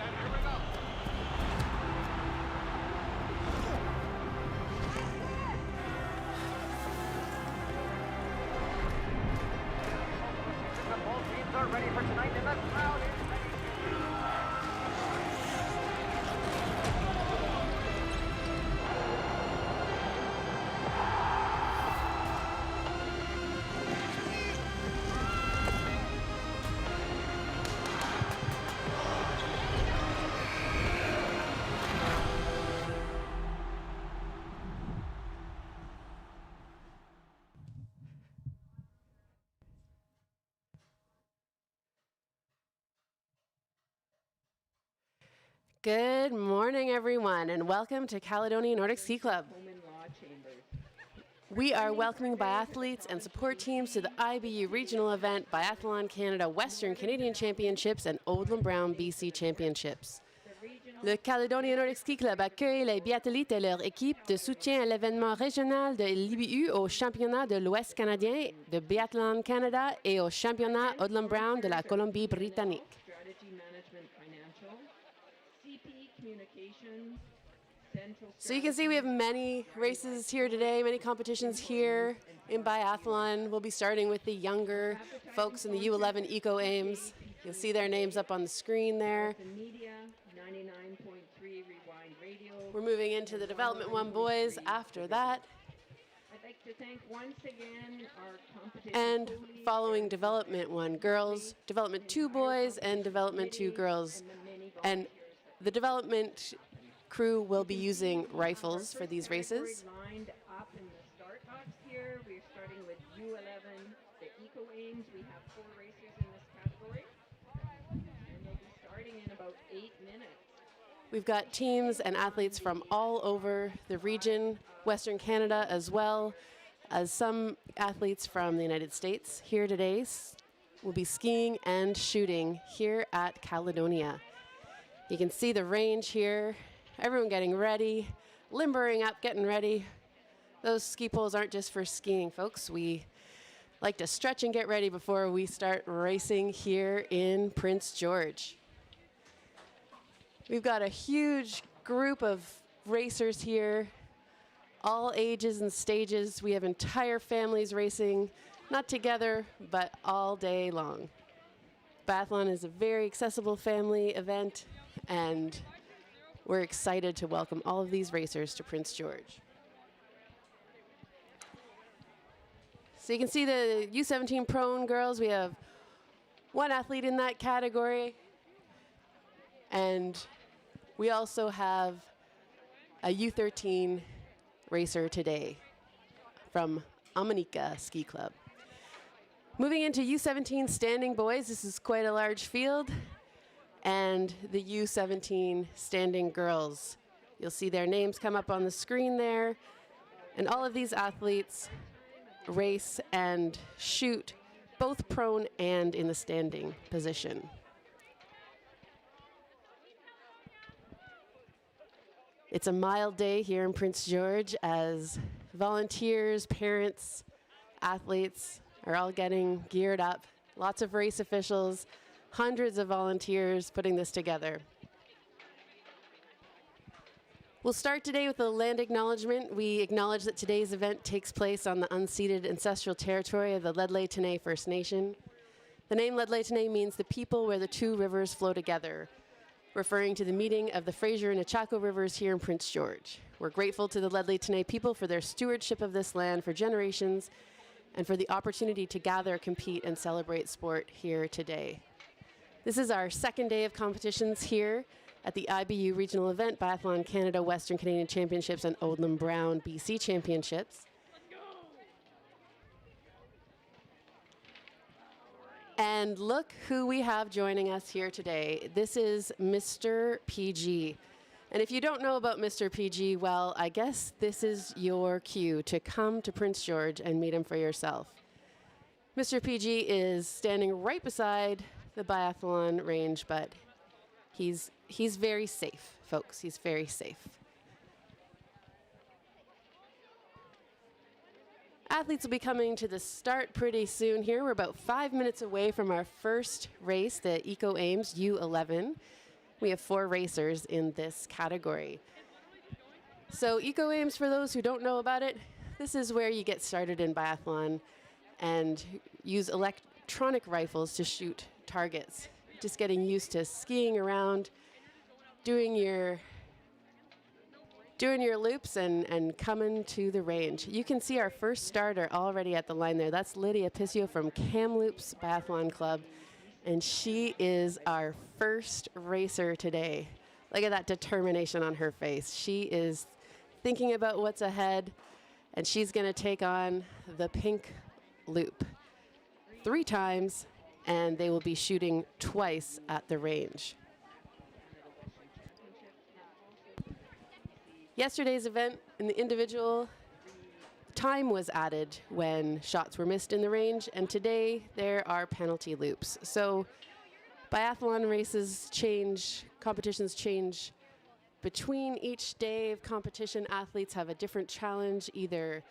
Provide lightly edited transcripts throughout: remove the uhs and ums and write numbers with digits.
and here we go. Both teams are ready for tonight, and the crowd is ready. Good morning, everyone, and welcome to Caledonia Nordic Ski Club. We are welcoming biathletes and support teams to the IBU regional event Biathlon Canada Western Canadian Championships and Odlum Brown BC Championships. Le Caledonia Nordic Ski Club accueille les biathlètes et leur équipe de soutien à l'événement régional de l'IBU au championnat de l'Ouest canadien de Biathlon Canada et au championnat Odlum Brown de la Colombie-Britannique. So you can see we have many races here today, many competitions here in biathlon. We'll be starting with the younger folks in the U11 Eco Aims. You'll see their names up on the screen there. We're moving into the Development 1 boys after that. I'd like to thank once again our competition. And following Development 1 girls, Development 2 boys, and Development 2 girls. And the development crew will be using rifles for these races. Lined up in the start box here. We're starting with U11, the Eco Aims. We have 4 racers in this category. And they'll be starting in about 8 minutes. We've got teams and athletes from all over the region, Western Canada as well as some athletes from the United States here today. We'll be skiing and shooting here at Caledonia. You can see the range here, everyone getting ready, limbering up, getting ready. Those ski poles aren't just for skiing, folks. We like to stretch and get ready before we start racing here in Prince George. We've got a huge group of racers here, all ages and stages. We have entire families racing, not together, but all day long. Biathlon is a very accessible family event, and we're excited to welcome all of these racers to Prince George. So you can see the U17 prone girls. We have 1 athlete in that category. And we also have a U13 racer today from Amanika Ski Club. Moving into U17 standing boys, this is quite a large field. And the U17 standing girls. You'll see their names come up on the screen there. And all of these athletes race and shoot both prone and in the standing position. It's a mild day here in Prince George as volunteers, parents, athletes are all getting geared up. Lots of race officials, hundreds of volunteers putting this together. We'll start today with a land acknowledgement. We acknowledge that today's event takes place on the unceded ancestral territory of the Ledley-Tenay First Nation. The name Ledley-Tenay means the people where the 2 rivers flow together, referring to the meeting of the Fraser and Ochako rivers here in Prince George. We're grateful to the Ledley-Tenay people for their stewardship of this land for generations and for the opportunity to gather, compete, and celebrate sport here today. This is our 2nd day of competitions here at the IBU regional event, Biathlon Canada Western Canadian Championships and Odlum Brown BC Championships. And look who we have joining us here today. This is Mr. PG. And if you don't know about Mr. PG, well, I guess this is your cue to come to Prince George and meet him for yourself. Mr. PG is standing right beside the biathlon range, but he's very safe, folks. He's very safe. Athletes will be coming to the start pretty soon here. We're about 5 minutes away from our first race, the Eco Aims U11. We have 4 racers in this category. So Eco Aims, for those who don't know about it, this is where you get started in biathlon and use electronic rifles to shoot targets. Just getting used to skiing around, doing your loops and coming to the range. You can see our first starter already at the line there. That's Lydia Piscio from Kamloops Biathlon Club, and she is our first racer today. Look at that determination on her face. She is thinking about what's ahead, and she's going to take on the pink loop 3 times, and they will be shooting twice at the range. Yesterday's event in the individual, time was added when shots were missed in the range, and today there are penalty loops. So biathlon races change, competitions change between each day of competition. Athletes have a different challenge, either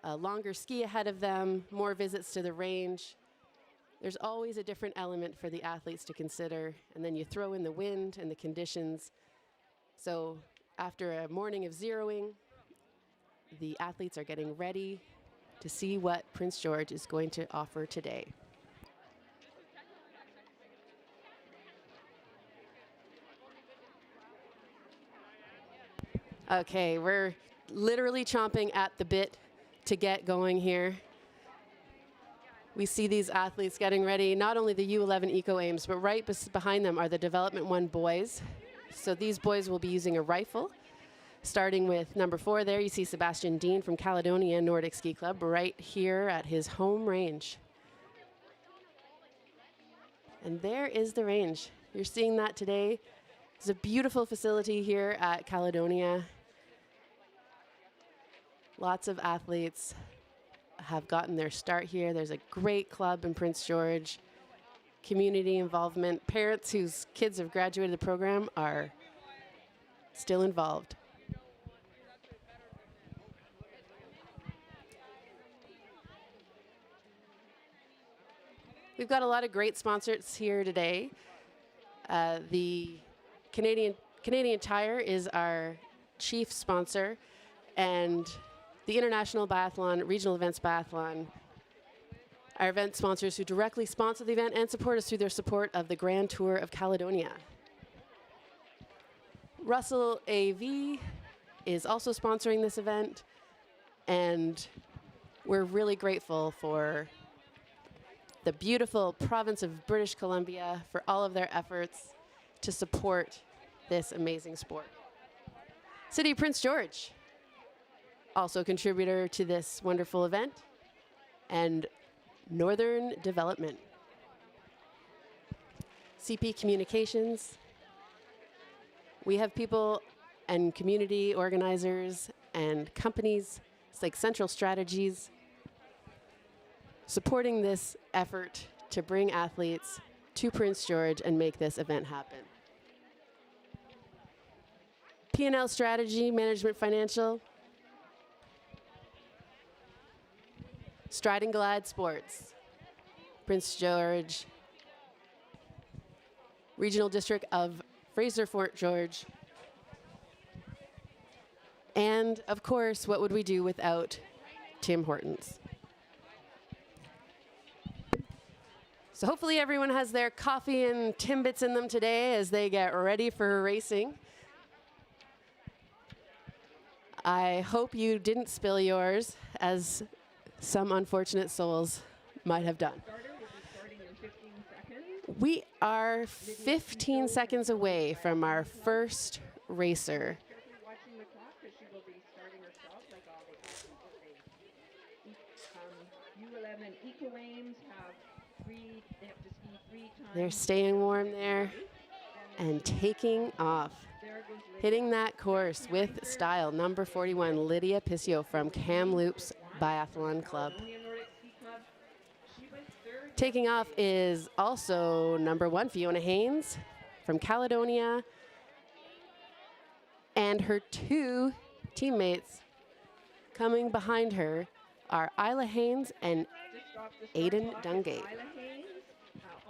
a longer ski ahead of them, more visits to the range. There's always a different element for the athletes to consider, and then you throw in the wind and the conditions. So after a morning of zeroing, the athletes are getting ready to see what Prince George is going to offer today. Okay, we're literally chomping at the bit to get going here. We see these athletes getting ready, not only the U11 Eco Aims, but right behind them are the Development 1 boys. So these boys will be using a rifle, starting with number 4 there. You see Sebastian Dean from Caledonia Nordic Ski Club right here at his home range. And there is the range. You're seeing that today. It's a beautiful facility here at Caledonia. Lots of athletes have gotten their start here. There's a great club in Prince George. Community involvement. Parents whose kids have graduated the program are still involved. We've got a lot of great sponsors here today. The Canadian Tire is our chief sponsor, and the International Biathlon, Regional Events Biathlon, our event sponsors who directly sponsor the event and support us through their support of the Grand Tour of Caledonia. Russell AV is also sponsoring this event, and we're really grateful for the beautiful province of British Columbia for all of their efforts to support this amazing sport. City of Prince George, also a contributor to this wonderful event, and Northern Development. CP Communications. We have people and community organizers and companies like Central Strategies supporting this effort to bring athletes to Prince George and make this event happen. P&L Strategy, Management Financial, Stride and Glide Sports, Prince George, Regional District of Fraser-Fort George, and of course, what would we do without Tim Hortons? So hopefully everyone has their coffee and Timbits in them today as they get ready for racing. I hope you didn't spill yours, as some unfortunate souls might have done. We are 15 seconds away from our first racer. They're staying warm there and taking off. Hitting that course with style, number 41, Lydia Piscio from Kamloops Biathlon Club. Taking off is also number 1, Fiona Haynes from Caledonia, and her 2 teammates coming behind her are Isla Haynes and Aidan Dungate.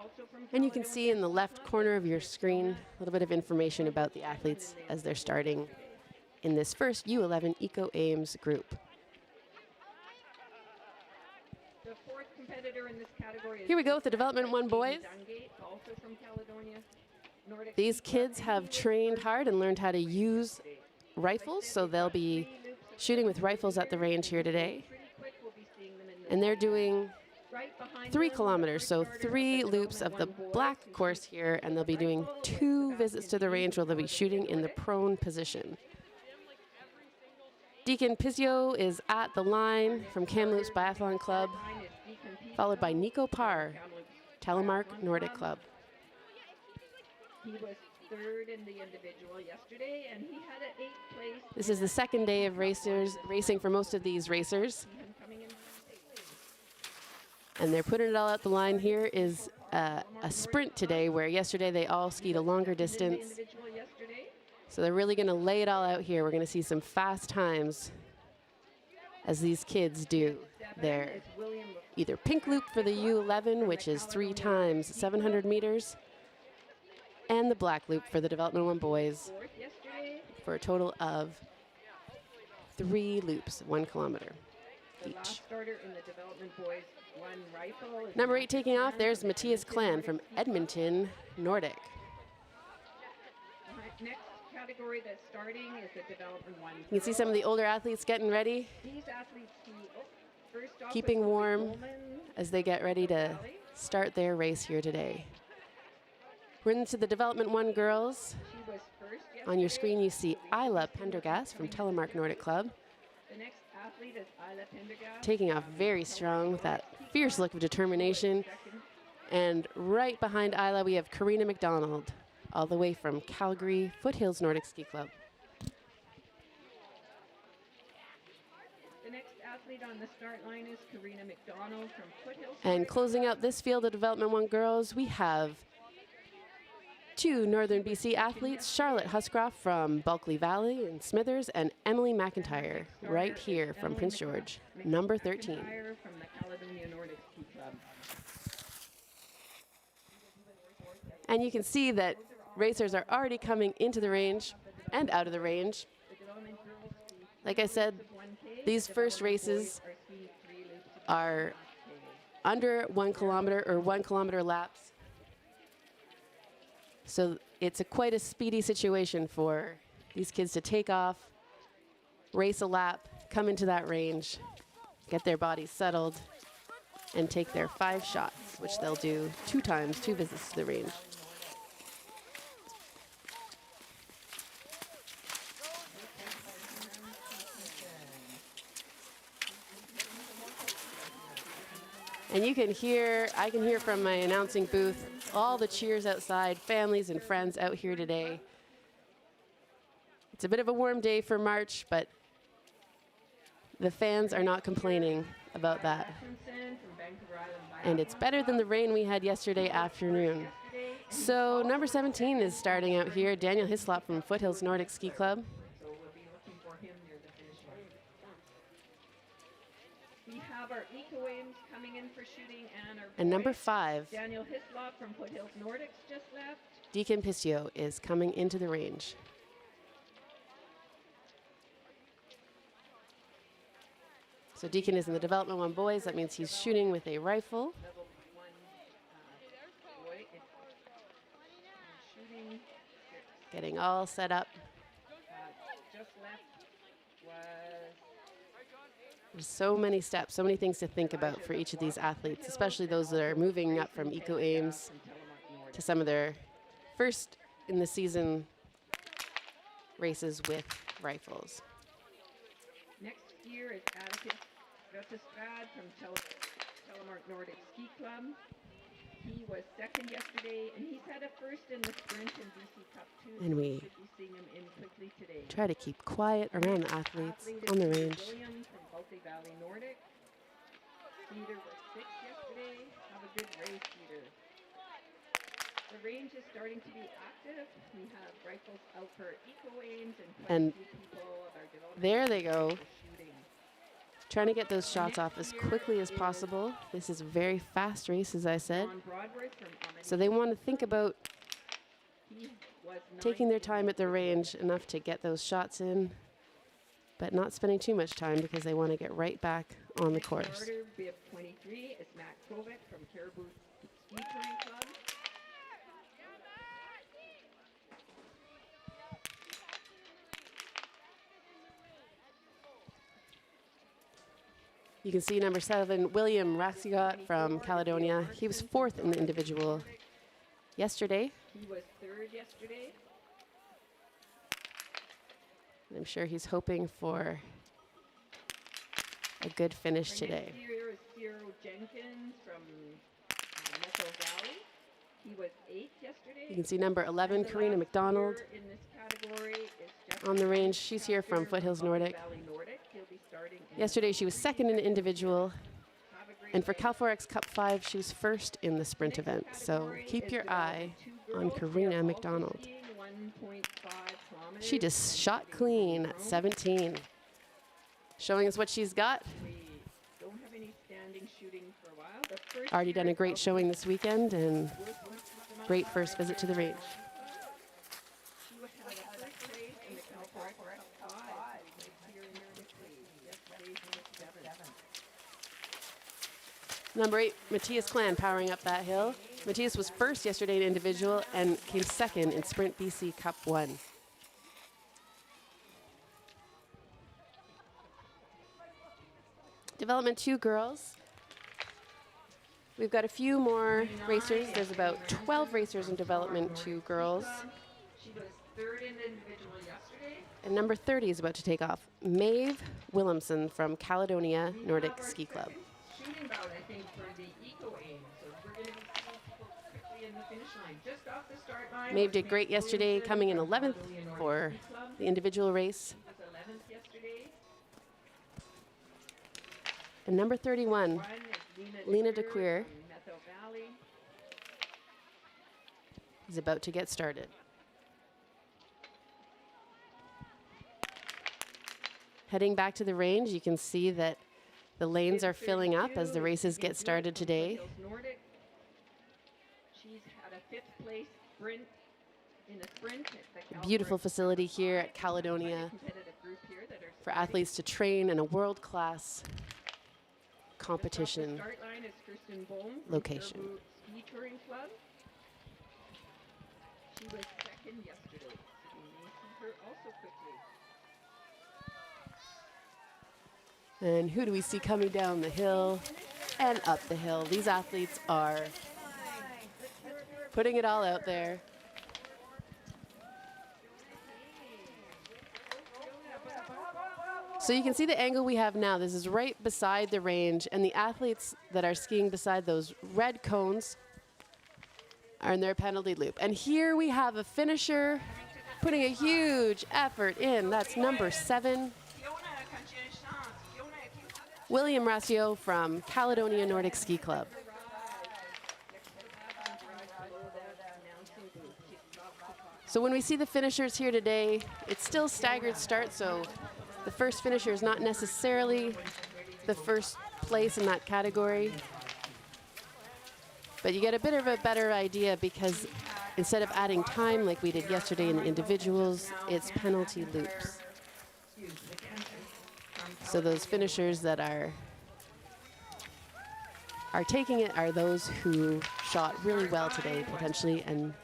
Also from And you can see in the left Caledonia, corner of your screen a little bit of information about the athletes as they're starting in this first U11 Eco Ames group. the fourth competitor in this category is Here we go with the Development 1 boys. Dungate, also from Caledonia. Nordic These ski club, kids and have he was trained first hard and learned how to use today. rifles, so they'll be shooting with rifles at the range here today. Pretty quick, we'll be seeing them in the And they're doing right behind 3 them, the kilometers, first so starter 3 the loops of the Development 1 black boys who course shoot here, and they'll be with doing rifle, with 2 Sebastian visits to the Dean range where they'll be from shooting in the Nordic. prone position. Deacon Pizio is at the line from Kamloops Biathlon Club, Line is Deacon Pizio followed by Nico from Parr, Kamloops Telemark Biathlon Nordic Club. He was third in the individual yesterday, and he had an 8th place. This is the second day of racing for most of these racers, See him coming in. and they're putting it all out the line. Here is a sprint today, where yesterday they all skied a longer distance. Individual yesterday. So they're really going to lay it all out here. We're going to see some fast times as these kids do their Is William either pink loop for the U11, which is 3 times 700 meters, and the black loop for the Development 1 boys fourth yesterday. for a total of 3 loops, 1 kilometer The each. last starter in the Development Boys 1 rifle. Is Number 8 Matt taking off, Clan there's from Matthias Edmonton Clan Nordic from Ski Club. Edmonton Nordic. Next category that's starting is the Development 1. You can see some of the older athletes getting ready, These athletes ski, first off keeping was warm Odlum. as they get ready to start their race here today. We're into the Development 1 girls. She was first On your yesterday. screen, you see So we Isla see her Pendergast from coming Telemark Nordic Club, The next athlete is Isla Pendergast. taking off very strong with that fierce look of determination. Second. And right behind Isla, we have Karina McDonald, all the way from Calgary Foothills Nordic Ski Club. The next athlete on the start line is Karina McDonald from Foothills. And Nordic closing Club. out this field of Development 1 girls, we have 2 Northern BC athletes, Charlotte Huscroft from Bulkley Valley in Smithers, and Emily McIntyre right here from Prince George, number 13. McIntyre from the Caledonia Nordic Ski Club. And you can see that racers are already coming into the range and out of the range. The Development girls ski Like I said, 1K. these The first Development boys races are skiing 3 loops of are 1K. under 1 kilometer or 1 kilometer laps. So it's quite a speedy situation for these kids to take off, race a lap, come into that range, get their bodies settled, and take their 5 shots, which they'll do 2 times, 2 visits to the range. And you can hear, I can hear from my announcing booth, all the cheers outside, families and friends out here today. It's a bit of a warm day for March, but the fans are not complaining about that. Atkinson from Vancouver Island And it's better than the rain we had yesterday afternoon. yesterday. So number 17 is starting out here, Daniel Hislop from Foothills Nordic Ski Club. So we'll be looking for him near the finish line. We have our Eco Ames coming in for shooting and our And number boys. 5, Daniel Hislop from Foothills Nordics just left. Deacon Pistio, is coming into the range. So Deacon is in the Development 1 boys. That means he's shooting with a rifle. Level 1 boy is shooting. Getting all set up. Just left was There's so many steps, so many things to think about for each of these athletes, especially those that are moving up from Eco Ames from Telemark Nordic. to some of their first in the season races with rifles. Next skier is Atticus Vettestrad from Telemark Nordic Ski Club. He was second yesterday, and he's had a first in the sprint in BC Cup 2. And so we should be seeing him in quickly today. Try to keep quiet around the athletes Athlete on the is range. William from Bulkley Valley Nordic. Cedar was sixth yesterday. Have a good race, Cedar. The range is starting to be active. We have rifles out for Eco Ames and quite And a few people of our development there they go. for shooting. Trying to get those shots off as quickly as possible. This is a very fast race, as I said. So they want to think about taking their time at the range enough to get those shots in, but not spending too much time because they want to get right back on the course. Starter, bib 23 is Matt Kovic from Caribou Ski Touring Club. You can see number 7, William Raxigot from Caledonia. He was 4th in the individual yesterday. He was 3rd yesterday. I'm sure he's hoping for a good finish today. Here is Ciro Jenkins from Metro Valley. He was 8th yesterday. You can see number 11, Karina McDonald, in this category is on the range. She's here from Foothills Nordic. He'll be starting in Yesterday she was 2nd in the individual, and for Cal4X Cup 5 she was 1st in the sprint event. So keep your eye on Karina McDonald. She just shot clean at 17, showing us what she's got. We don't have any standing shooting for a while. The first Already done a year great showing this weekend and great first visit to the range. she had a first place in the Cal4X Cup 5 here in Italy. Yesterday she was 7th. Number 8, Matthias Clan powering up that hill. Matthias was 1st yesterday in individual and came 2nd in Sprint BC Cup 1. Development 2 girls. We've got a few more racers. There's about 12 racers in Development 2 girls. She was 3rd in the individual yesterday. And number 30 is about to take off. Maeve Williamson from Caledonia Nordic Ski Club. Shooting bout, I think, for the Eco Aim. So we're going to be seeing people quickly in the finish line. Just off the start line. Maeve did great yesterday, coming in 11th for the individual race. She was 11th yesterday. And number 31, One is Lena DeQueer, from Metho Valley. is about to get started. Heading back to the range, you can see that the lanes are filling up as the races get started today. Nordic. She's had a 5th place sprint in a sprint at the Beautiful facility here at Caledonia competitive group here that are for athletes to train in a world-class competition. Start line is Kirsten Bohm from location. Caribou Ski Touring Club. She was 2nd yesterday. You may see her also quickly. And who do we see coming down the hill and up the hill? These athletes are putting it all out there. So you can see the angle we have now. This is right beside the range, and the athletes that are skiing beside those red cones are in their penalty loop. And here we have a finisher putting a huge effort in. That's number 7, William Racio from Caledonia Nordic Ski Club. So when we see the finishers here today, it's still staggered start, so the first finisher is not necessarily the first place in that category. But you get a bit of a better idea because instead of adding time like we did yesterday in the individuals, it's penalty loops. So those finishers that are taking it are those who shot really well today potentially and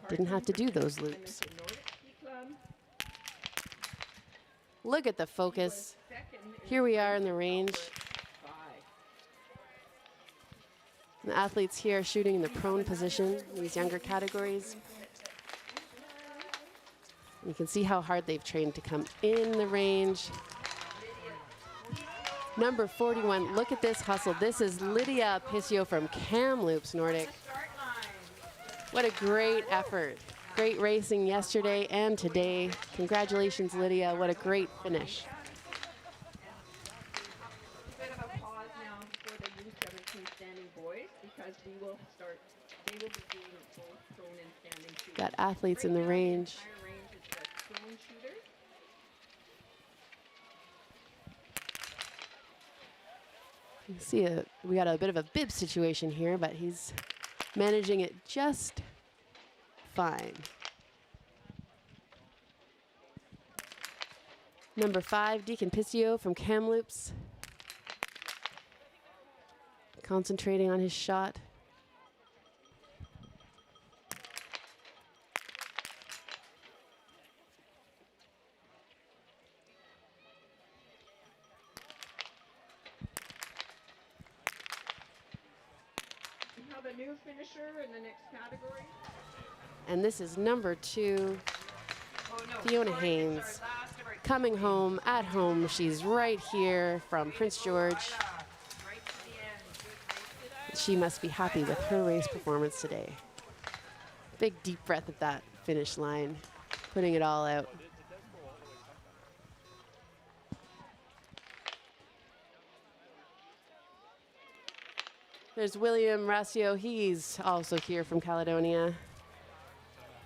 didn't have to do those loops. Look at the focus. Here we are in the range. The athletes here are shooting in the prone position in these younger categories. You can see how hard they've trained to come in the range. Number 41, look at this hustle. This is Lydia Piscio from Kamloops Nordic. What a great effort. Great racing yesterday and today. Congratulations, Lydia. What a great finish. A bit of a pause now for the U17 standing boys because they will be doing both prone and standing shooting. Got athletes in the range. Higher range is the prone shooters. See, we got a bit of a bib situation here, but he's managing it just fine. Number 5, Deacon Piscio from Kamloops. Concentrating on his shot. We have a new finisher in the next category. And this is number 2, Oh, no. Fiona Sorry, Haynes. it's our last of our Coming home, at home. She's right here from Prince George. right to the end. Good race today. She must be happy with her race performance today. Big deep breath at that finish line, putting it all out. There's William Racio. He's also here from Caledonia.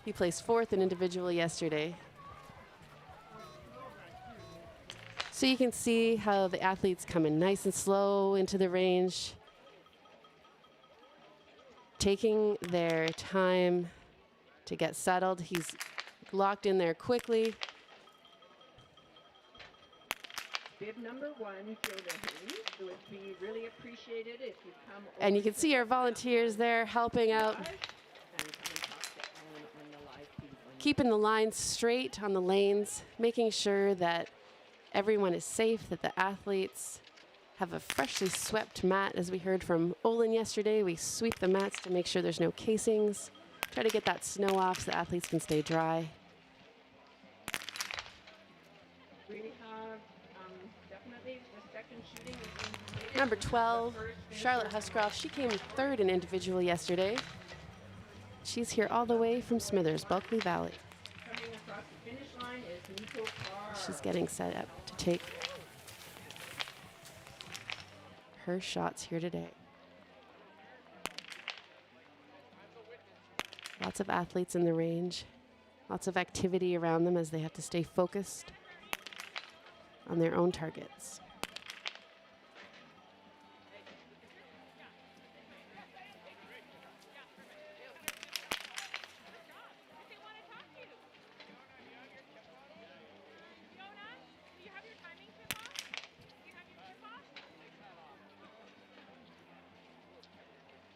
He placed 4th in individual yesterday. So you can see how the athletes come in nice and slow into the range, taking their time to get settled. He's locked in there quickly. Bib number 1, Fiona Haynes. It would be really appreciated if you come And you over can see our volunteers there helping out, and come and talk to Ellen on the live feed when keeping the lines straight on the lanes, making sure that everyone is safe, that the athletes have a freshly swept mat. As we heard from Odlum yesterday, we sweep the mats to make sure there's no casings, try to get that snow off so the athletes can stay dry. we have definitely the second shooting is being completed. Number We have the 12, first Charlotte finisher Huscroft. She came 3rd in individual yesterday. She's here all the way from Smithers, Bulkley Valley. coming across the finish line is Nico Carr. She's getting set up to take her shots here today. Lots of athletes in the range, lots of activity around them as they have to stay focused on their own targets.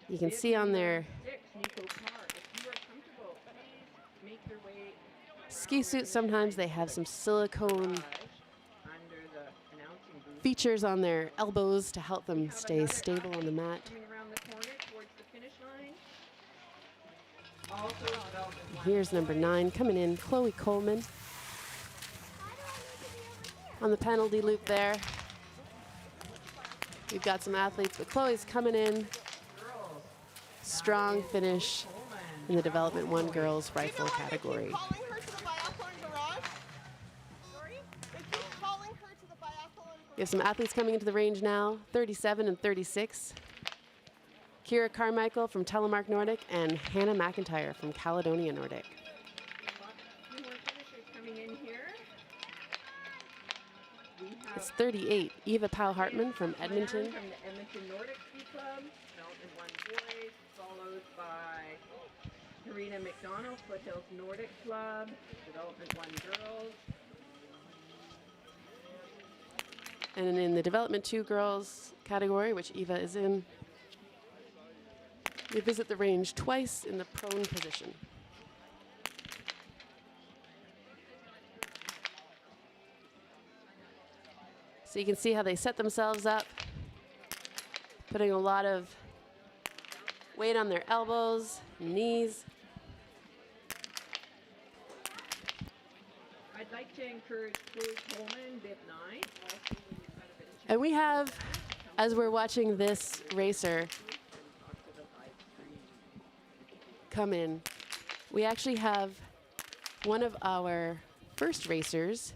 You can Bib see on number their 6, Nico Carr. If you are comfortable, please make your way ski suits. Sometimes they have some silicone under the announcing booth. features on their elbows to help them Have stay another stable on the athlete mat. Coming around the corner towards the finish line. Also development 1 Here's number 9 coming in, Chloe Coleman. On the penalty loop there. We've got some athletes, but Chloe's coming in. Strong finish in the Development 1 girls rifle category. Calling her to the biathlon garage? Sorry? They keep calling her to the biathlon garage. We have some athletes coming into the range now, 37 and 36. Kira Carmichael from Telemark Nordic and Hannah McIntyre from Caledonia Nordic. A few more finishers coming in here. We have It's 38, Eva Powell-Hartman from Claire Edmonton. from the Edmonton Nordic Ski Club, Development 1 boys, followed by Karina McDonald, Foothills Nordic Club, Development 1 girls. And in the Development 2 girls category, which Eva is in, we visit the range twice in the prone position. So you can see how they set themselves up, putting a lot of weight on their elbows, knees. I'd like to encourage Chloe Coleman, Bib 9. Also, when you've got a bit of And we have, as we're watching this racer come in, we actually have one of our first racers,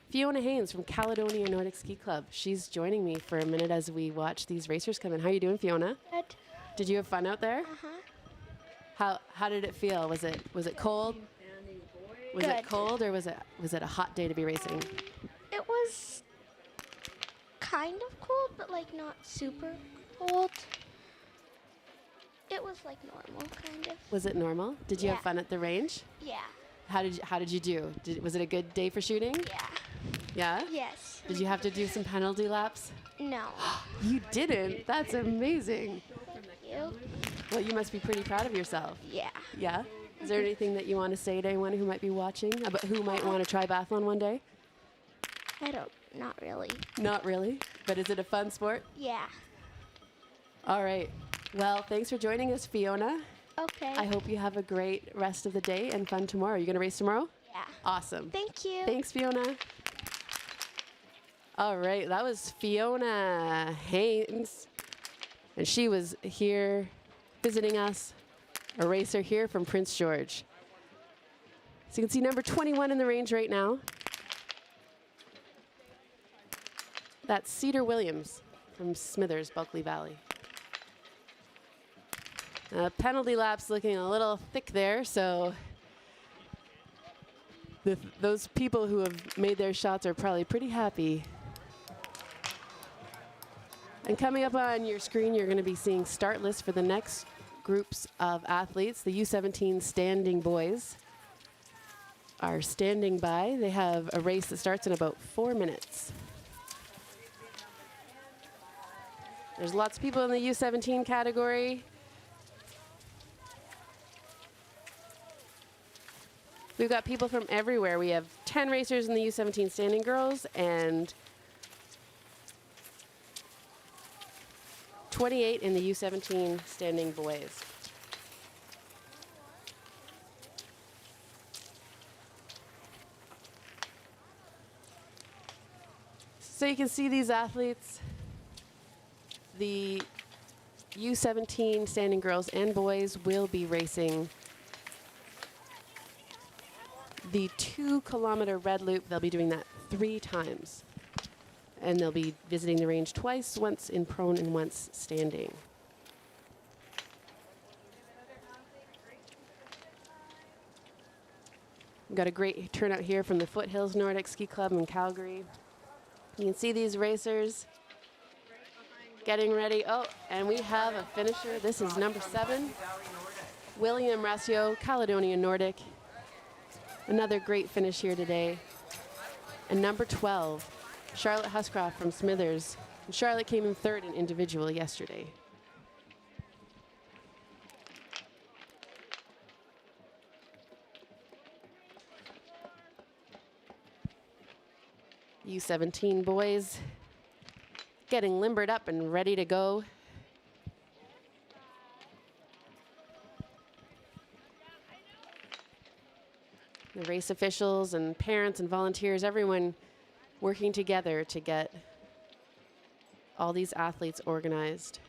Fiona Haynes from Caledonia Nordic Ski Club. She's joining me for a minute as we watch these racers come in. How are you doing, Fiona? Good. Did you have fun out there? Uh-huh. How did it feel? Was it cold? standing boys. Was it Good. cold or was it a hot day to be racing? It was kind of cold, cold, but like not super cold. It was like normal, kind of. Was it normal? Did you have Yeah. fun at the range? Yeah. How did you do? Was it a good day for shooting? Yeah. Yeah? Yes. Did you have to do some penalty laps? No. You didn't. That's amazing. Thank you. Well, you must be pretty proud of yourself. Yeah. Yeah? Is there anything that you want to say to anyone who might be watching about who might want to try biathlon one day? Not really. Not really, but is it a fun sport? Yeah. All right. Well, thanks for joining us, Fiona. Okay. I hope you have a great rest of the day and fun tomorrow. You going to race tomorrow? Yeah. Awesome. Thank you. Thanks, Fiona. All right, that was Fiona Haynes. And she was here visiting us, a racer here from Prince George. So you can see number 21 in the range right now. That's Cedar Williams from Smithers, Bulkley Valley. Penalty lap's looking a little thick there, so those people who have made their shots are probably pretty happy. And coming up on your screen, you're going to be seeing start lists for the next groups of athletes. The U17 standing boys are standing by. They have a race that starts in about 4 minutes. There's lots of people in the U17 category. We've got people from everywhere. We have 10 racers in the U17 standing girls and 28 in the U17 standing boys. So you can see these athletes. The U17 standing girls and boys will be racing the 2-kilometer red loop. They'll be doing that 3 times. And they'll be visiting the range twice, once in prone and once standing. We've got a great turnout here from the Foothills Nordic Ski Club in Calgary. You can see these racers getting ready. Oh, and we have a finisher. This is number 7, William Racio, Caledonia Nordic. Another great finish here today. And number 12, Charlotte Huscroft from Smithers. And Charlotte came in 3rd in individual yesterday. U17 boys getting limbered up and ready to go. The race officials and parents and volunteers, everyone working together to get all these athletes organized.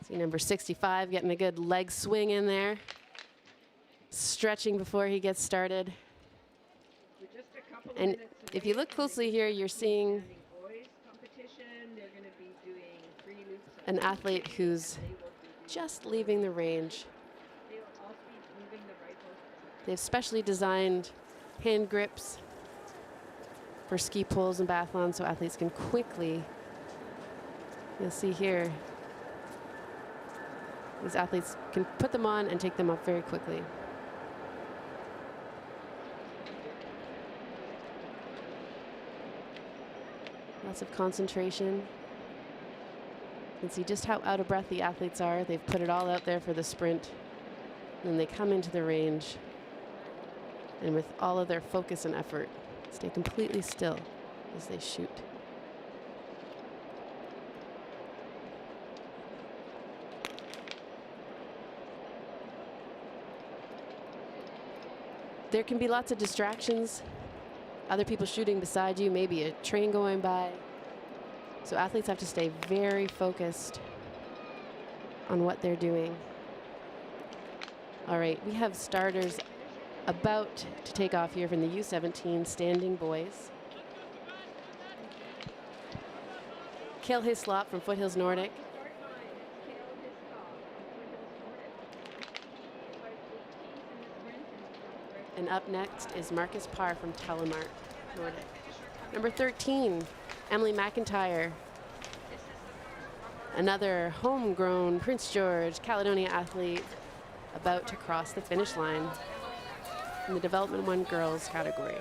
See number 65 getting a good leg swing in there, stretching before he gets started. Just a couple of And minutes if you look closely here, you're seeing boys competition. They're going to be doing 3 loops. an athlete who's just leaving the range. They will also be moving the rifles. They've specially designed hand grips for ski poles and biathlon so athletes can quickly, you'll see here, these athletes can put them on and take them up very quickly. Lots of concentration. You can see just how out of breath the athletes are. They've put it all out there for the sprint. And then they come into the range and with all of their focus and effort, stay completely still as they shoot. There can be lots of distractions. Other people shooting beside you, maybe a train going by. So athletes have to stay very focused on what they're doing. All right, we have starters about to take off here from the U17 standing boys. Kale Hislop from Foothills Nordic. And up next is Marcus Parr from Telemark. Nordic. Number 13, Emily McIntyre. Another homegrown Prince George Caledonia athlete about to cross the finish line in the Development 1 girls category.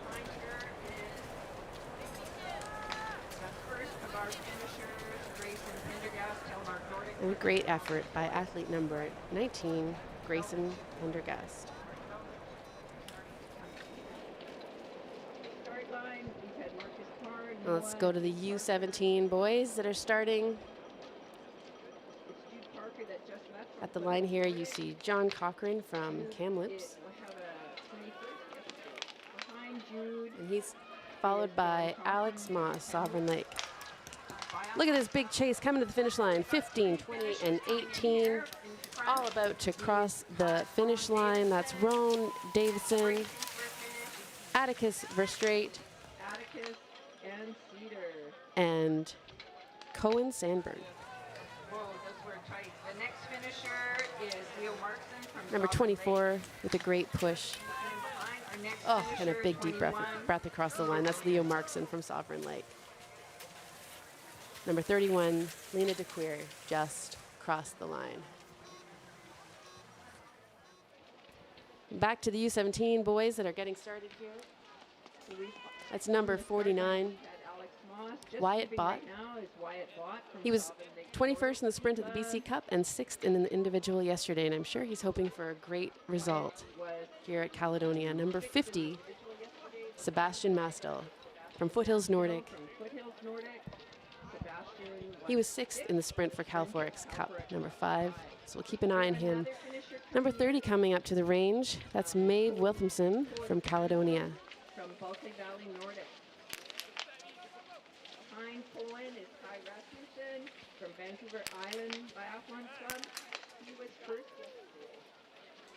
Behind her is the first of our finishers, Grayson Pendergast, Telemark Nordic. And a great effort by athlete number 19, Grayson Pendergast. Start line, we've had Marcus Carr, Let's Noah go to the U17 boys that are starting. It's Jude Parker that just left from At the line here, you see John Cochran from Jude Kamloops, will have a 21st yesterday. Behind Jude, and he's followed by Alex Moss, Sovereign Lake. Look at this big chase coming to the finish line. 15, 20, and 18. All about to cross the finish line. That's Roan Davison, Atticus Verstrate, Atticus and Cedar. and Cohen Sandburn. Whoa, those were tight. The next finisher is Leo Markson from Number Sovereign Lake. 24 with a great push. And behind our next Oh, and a finisher, big deep breath 21. across the line. That's Leo Markson from Sovereign Lake. Number 31, Lena DeQueer, just crossed the line. Back to the U17 boys that are getting started here. That's number 49. Had Alex Moss. Just Wyatt leaving Bott. right now is Wyatt Bott from He was Sovereign Lake 21st in the sprint at the BC Cup and 6th in the individual yesterday, and I'm sure he's hoping for a great result was here at Caledonia. Number 50, individual yesterday. Sebastian Mastel from Foothills Nordic. From Foothills Nordic. Sebastian He was 6th in the sprint for Calforex Cup, number 5. So we'll keep an eye on him. Another finisher Number 30 coming up to the range. That's Maeve Williamson from Caledonia. from Baltic Valley Nordic. Behind Poland is Kai Rasmussen from Vancouver Island Biathlon Club. He was first yesterday.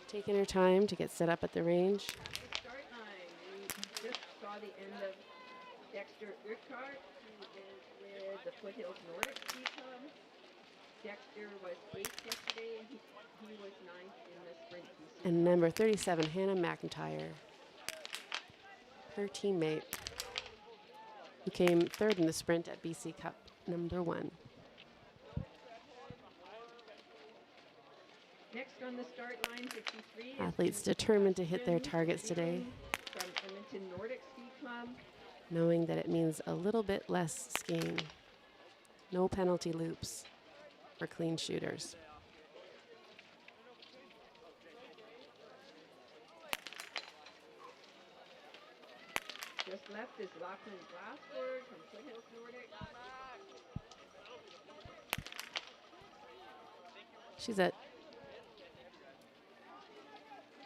Taking her time to get set up at the range. At the start line, we just saw the end of Dexter Urquhart, who is with the Foothills Nordic Ski Club. Dexter was 8th yesterday, and he was 9th in the sprint. And number 37, Hannah McIntyre. Her teammate, who came 3rd in the sprint at BC Cup, number 1. Next on the start line, 53. is Athletes determined to hit their Kristen targets today, From Edmonton Nordic Ski Club. knowing that it means a little bit less skiing. No penalty loops for clean shooters. Just left is Lachlan Glassford from Foothills Nordic. She's at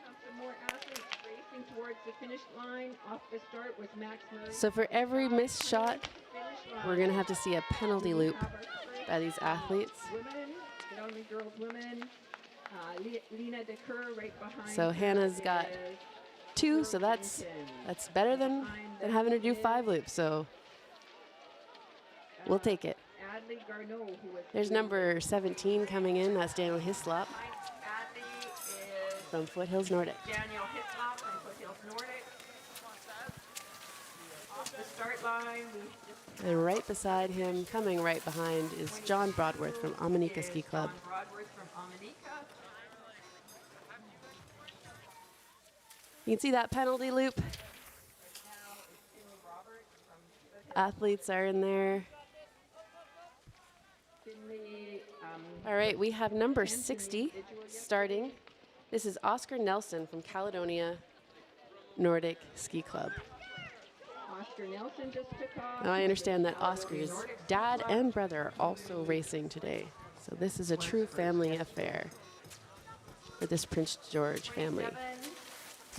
Have some more athletes racing towards the finish line. Off the start was Max Murray. so for every missed shot, Finish line. we're gonna have to see a penalty We loop have our first, by these athletes. Women, Caledonia girls women. Lena DeCur right behind. So her Hannah's got is 2, so that's better than having to do 5 loops. So we'll take it. Adley Garneau, who was There's number 17 coming in. That's Daniel Hislop Adley is from Foothills Nordic. Daniel Hislop from Foothills Nordic. Off the start line, we just And right beside him, coming right behind, is John Broadworth from Amanika Ski Club. John Broadworth from Amanika. You can see that penalty loop. Now is Finley Roberts from Foothills. Athletes are in there. Finley, All right, we have number 60 starting. This is Oscar Nelson from Caledonia Nordic Ski Club. Oscar Nelson just took off. Now I understand that Oscar's dad and brother are also racing today. So this is a true family affair for this Prince George family.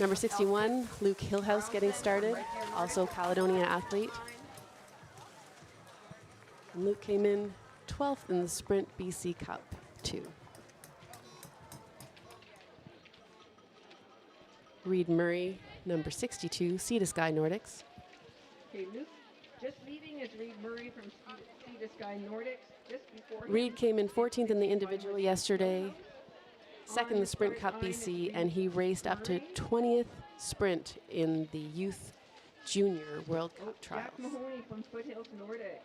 Number 61, Luke Hillhouse getting started, also Caledonia athlete. And Luke came in 12th in the Sprint BC Cup 2. Reed Murray, number 62, Sea to Sky Nordics. Okay, Luke, just leaving is Reed Murray from Sea to Sky Nordics. Just before Reed him, came in 14th in the individual yesterday. second in the Sprint Cup BC, and he raced up to 20th sprint in the Youth Junior World Cup trials. Jack Mahoney from Foothills Nordic.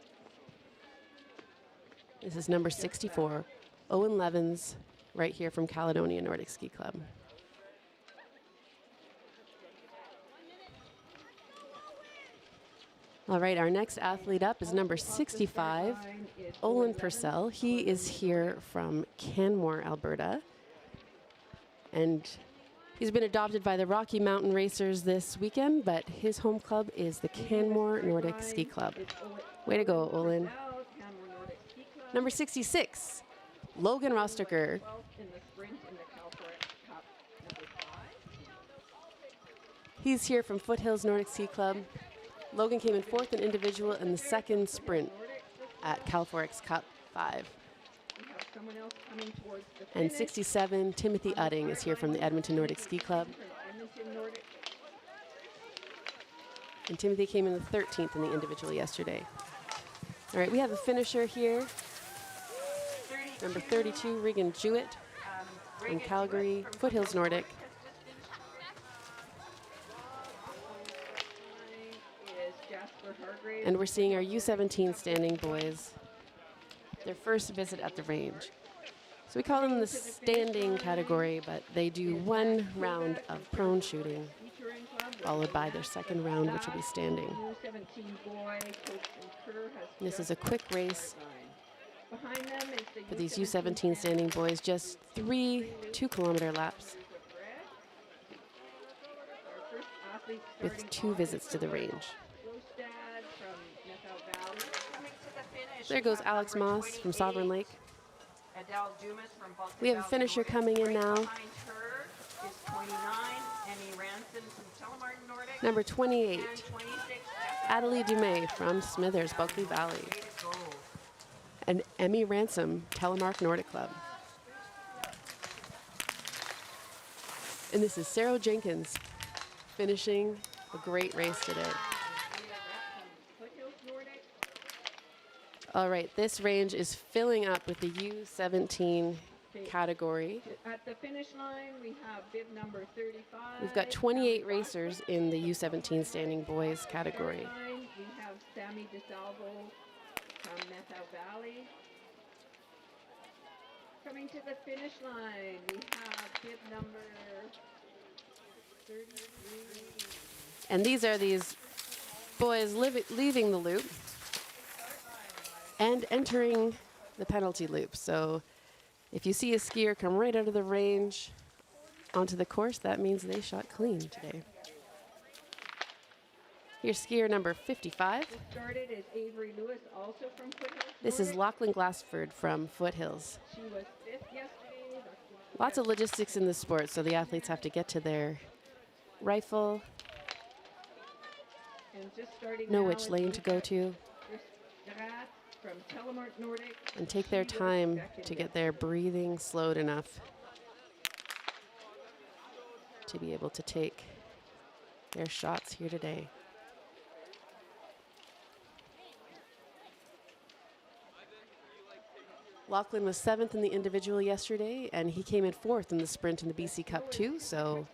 This is number 64, Owen Levens, right here from Caledonia Nordic Ski Club. All right, our next athlete up is number 65, Olin Purcell. He is here from Canmore, Alberta. And he's been adopted by the Rocky Mountain Racers this weekend, but his home club is the Canmore Nordic Ski Club. Way to go, Olin. Number 66, Logan Rostocker. He's here from Foothills Nordic Ski Club. Logan came in 4th in individual and the 2nd sprint at Calforex Cup 5. And 67, Timothy Udding is here from the Edmonton Nordic Ski Club. And Timothy came in the 13th in the individual yesterday. All right, we have a finisher here. Number 32, Regan Jewett from Calgary, Foothills Nordic. And we're seeing our U17 standing boys, their first visit at the range. So we call them the standing category, but they do one round of prone shooting, followed by their second round, which will be standing. This is a quick race for these U17 standing boys, just 3 2-kilometer laps with 2 visits to the range. There goes Alex Moss from Sovereign Lake. We have a finisher coming in now. Number 28, Adelie Dumais from Smithers, Bulkley Valley. And Emmy Ransom, Telemark Nordic Club. And this is Sarah Jenkins finishing a great race today. All right, this range is filling up with the U17 category. At the finish line, we have bib number 35. We've got 28 racers in the U17 standing boys category. We have Sammy DeSalvo from Methil Valley. Coming to the finish line, we have bib number 33. And these are these boys leaving the loop and entering the penalty loop. So if you see a skier come right out of the range onto the course, that means they shot clean today. Here's skier number 55. Started is Avery Lewis, also from Foothills. This is Lachlan Glassford from Foothills. She was 5th yesterday. Lots of logistics in the sport, so the athletes have to get to their rifle, And just starting know now which is lane to go to, from Telemark Nordic. and take their time to get their breathing slowed enough to be able to take their shots here today. Lachlan was 7th in the individual yesterday, and he came in 4th in the sprint in the BC Cup 2, so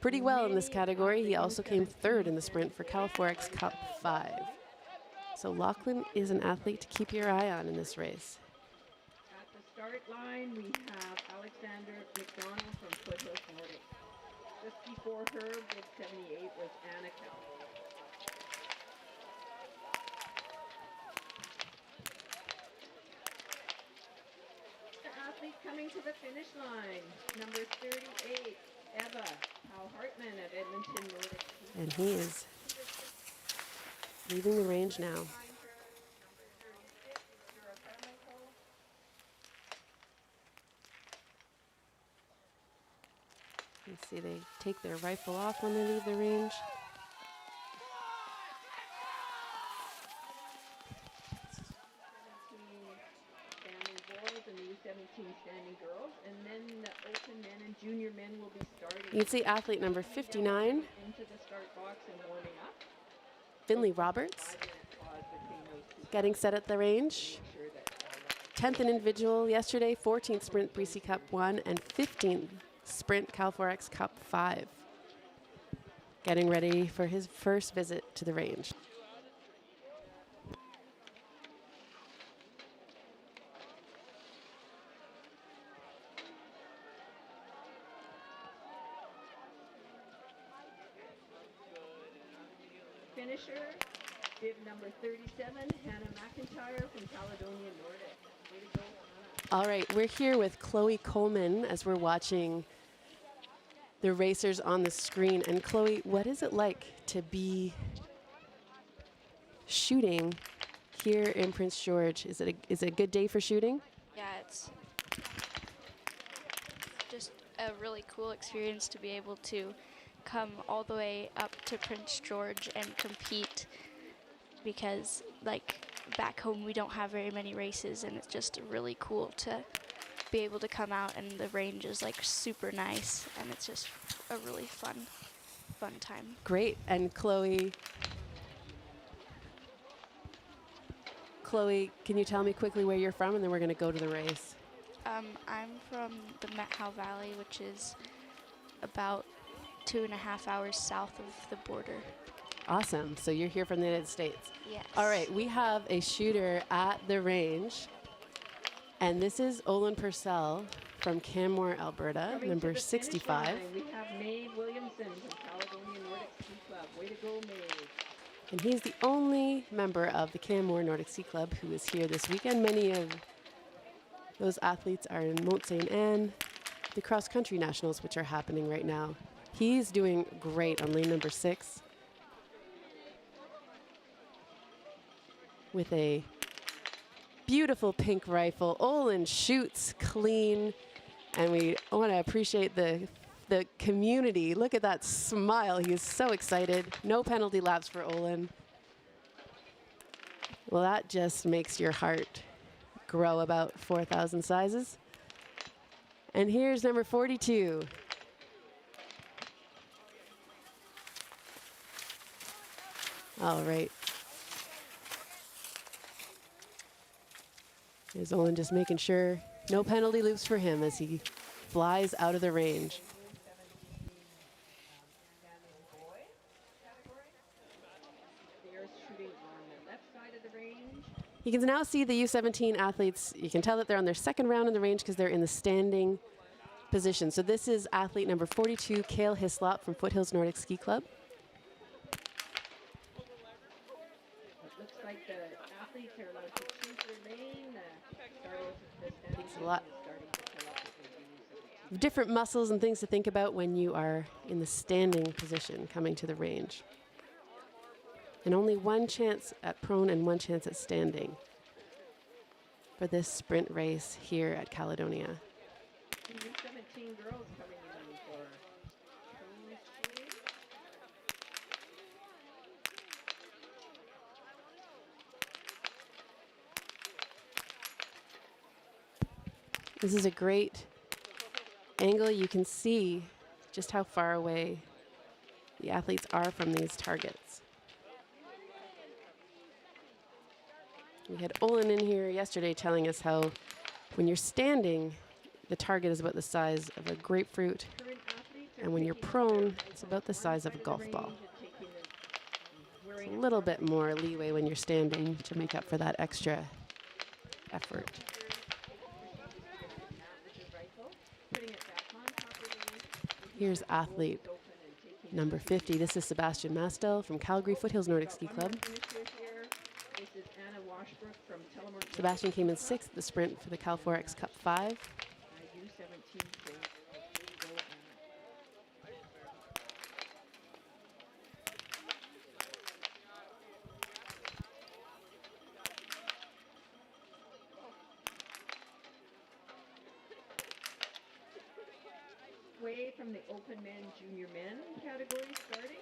pretty well in this category. He also came 3rd in the sprint for Calforex Cup 5. So Lachlan is an athlete to keep your eye on in this race. At the start line, we have Alexander McDonald from Foothills Nordic. Just before her, with 78, was Anna Kell. The athlete coming to the finish line, number 38, Eva Powell-Hartman of Edmonton Nordic. And he is leaving the range now. You see they take their rifle off when they leave the range. Standing boys and the U17 standing girls, and then the open men and junior men will be starting. You can see athlete number 59, Into the start box and warming up. Finley Roberts, getting set at the range. 10th in individual yesterday, 14th Sprint BC Cup 1, and 15th Sprint Cal4X Cup 5. Getting ready for his first visit to the range. Finisher, bib number 37, Hannah McIntyre from Caledonia Nordic. Way to go, Hannah. All right, we're here with Chloe Coleman as we're watching the racers on the screen. And Chloe, what is it like to be shooting here in Prince George? Is it a good day for shooting? Yeah, it's just a really cool experience to be able to come all the way up to Prince George and compete, because like back home we don't have very many races, and it's just really cool to be able to come out, and the range is like super nice, and it's just a really fun time. Great. And Chloe, can you tell me quickly where you're from, and then we're going to go to the race? I'm from the Methow Valley, which is about 2.5 hours south of the border. Awesome. So you're here from the United States. Yes. All right, we have a shooter at the range, and this is Odlum Purcell from Canmore, Alberta, Coming number to the finish 65. line, we have Maeve Williamson from Caledonia Nordic Ski Club. Way to go, Maeve. And he's the only member of the Canmore Nordic Ski Club who is here this weekend. Many of those athletes are in Mont Saint Anne, the cross-country nationals, which are happening right now. He's doing great on lane number 6 with a beautiful pink rifle. Olin shoots clean, and we want to appreciate the community. Look at that smile. He is so excited. No penalty laps for Olin. Well, that just makes your heart grow about 4,000 sizes. And here's number 42. All right. There's Olin just making sure no penalty loops for him as he flies out of the range. They're shooting on the left side of the range. You can now see the U17 athletes. You can tell that they're on their second round in the range because they're in the standing position. So this is athlete number 42, Cale Hislop from Foothills Nordic Ski Club. It looks like the athletes are allowed to choose their lane. The standing It's a lot is starting to fill up with the U17. different muscles and things to think about when you are in the standing position coming to the range. And only one chance at prone and one chance at standing for this sprint race here at Caledonia. The U17 girls coming in for cone shooting. This is a great angle. You can see just how far away the athletes are from these targets. We had Olin in here yesterday telling us how when you're standing, the target is about the size of a grapefruit, Current athletes are and when you're taking prone, their it's about the size of a one golf side ball. of the range and taking the- It's wearing a it little for bit more leeway when you're standing to make up for that extra effort. putting it back on properly. Here's athlete Open and taking number 50. This is Sebastian Mastel from Calgary Foothills Nordic Ski Club. finisher here. This is Anna Washbrook from Telemark. Sebastian came in 6th at the sprint for the Cal4X Cup 5. U17 so way to go, Anna. Way from the open men, junior men category starting.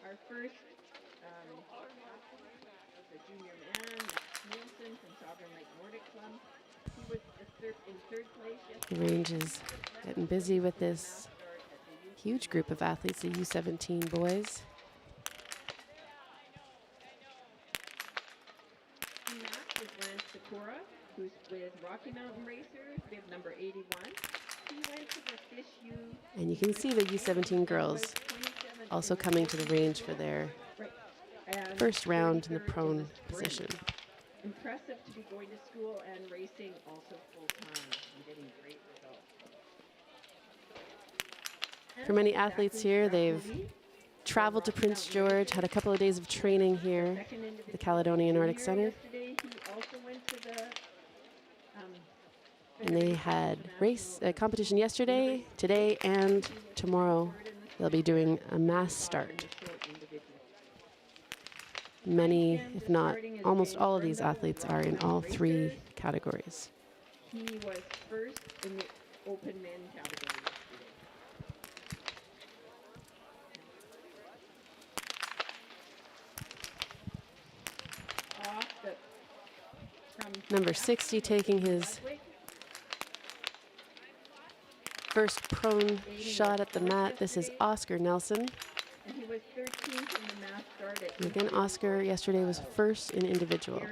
Our first was a junior man, Max Nielsen from Sovereign Lake Nordic Club. He was in third place The yesterday. range is getting busy with this huge group of athletes, the U17 boys. Max is Lance Sikora who's with Rocky Mountain Racers, bib number 81. He went to the Fish U. And you can see the U17 girls also coming to the range for their And first round in the 33rd prone sprint. position. Impressive to be going to school and racing also full-time and getting great results. For many athletes here, they've traveled to Prince George, had a couple of days of training here at the Caledonia Nordic Center, Yesterday, he also went to the and they had a competition yesterday, today, and tomorrow. They'll be doing a mass start. Many, if not almost all of these athletes are in all three categories. He was first in the open men category yesterday. Off the, from Number 60 taking his first prone shot at the mat. This is Oscar Nelson. and he was 13th in the mass start at And again, Oscar yesterday was first in individual.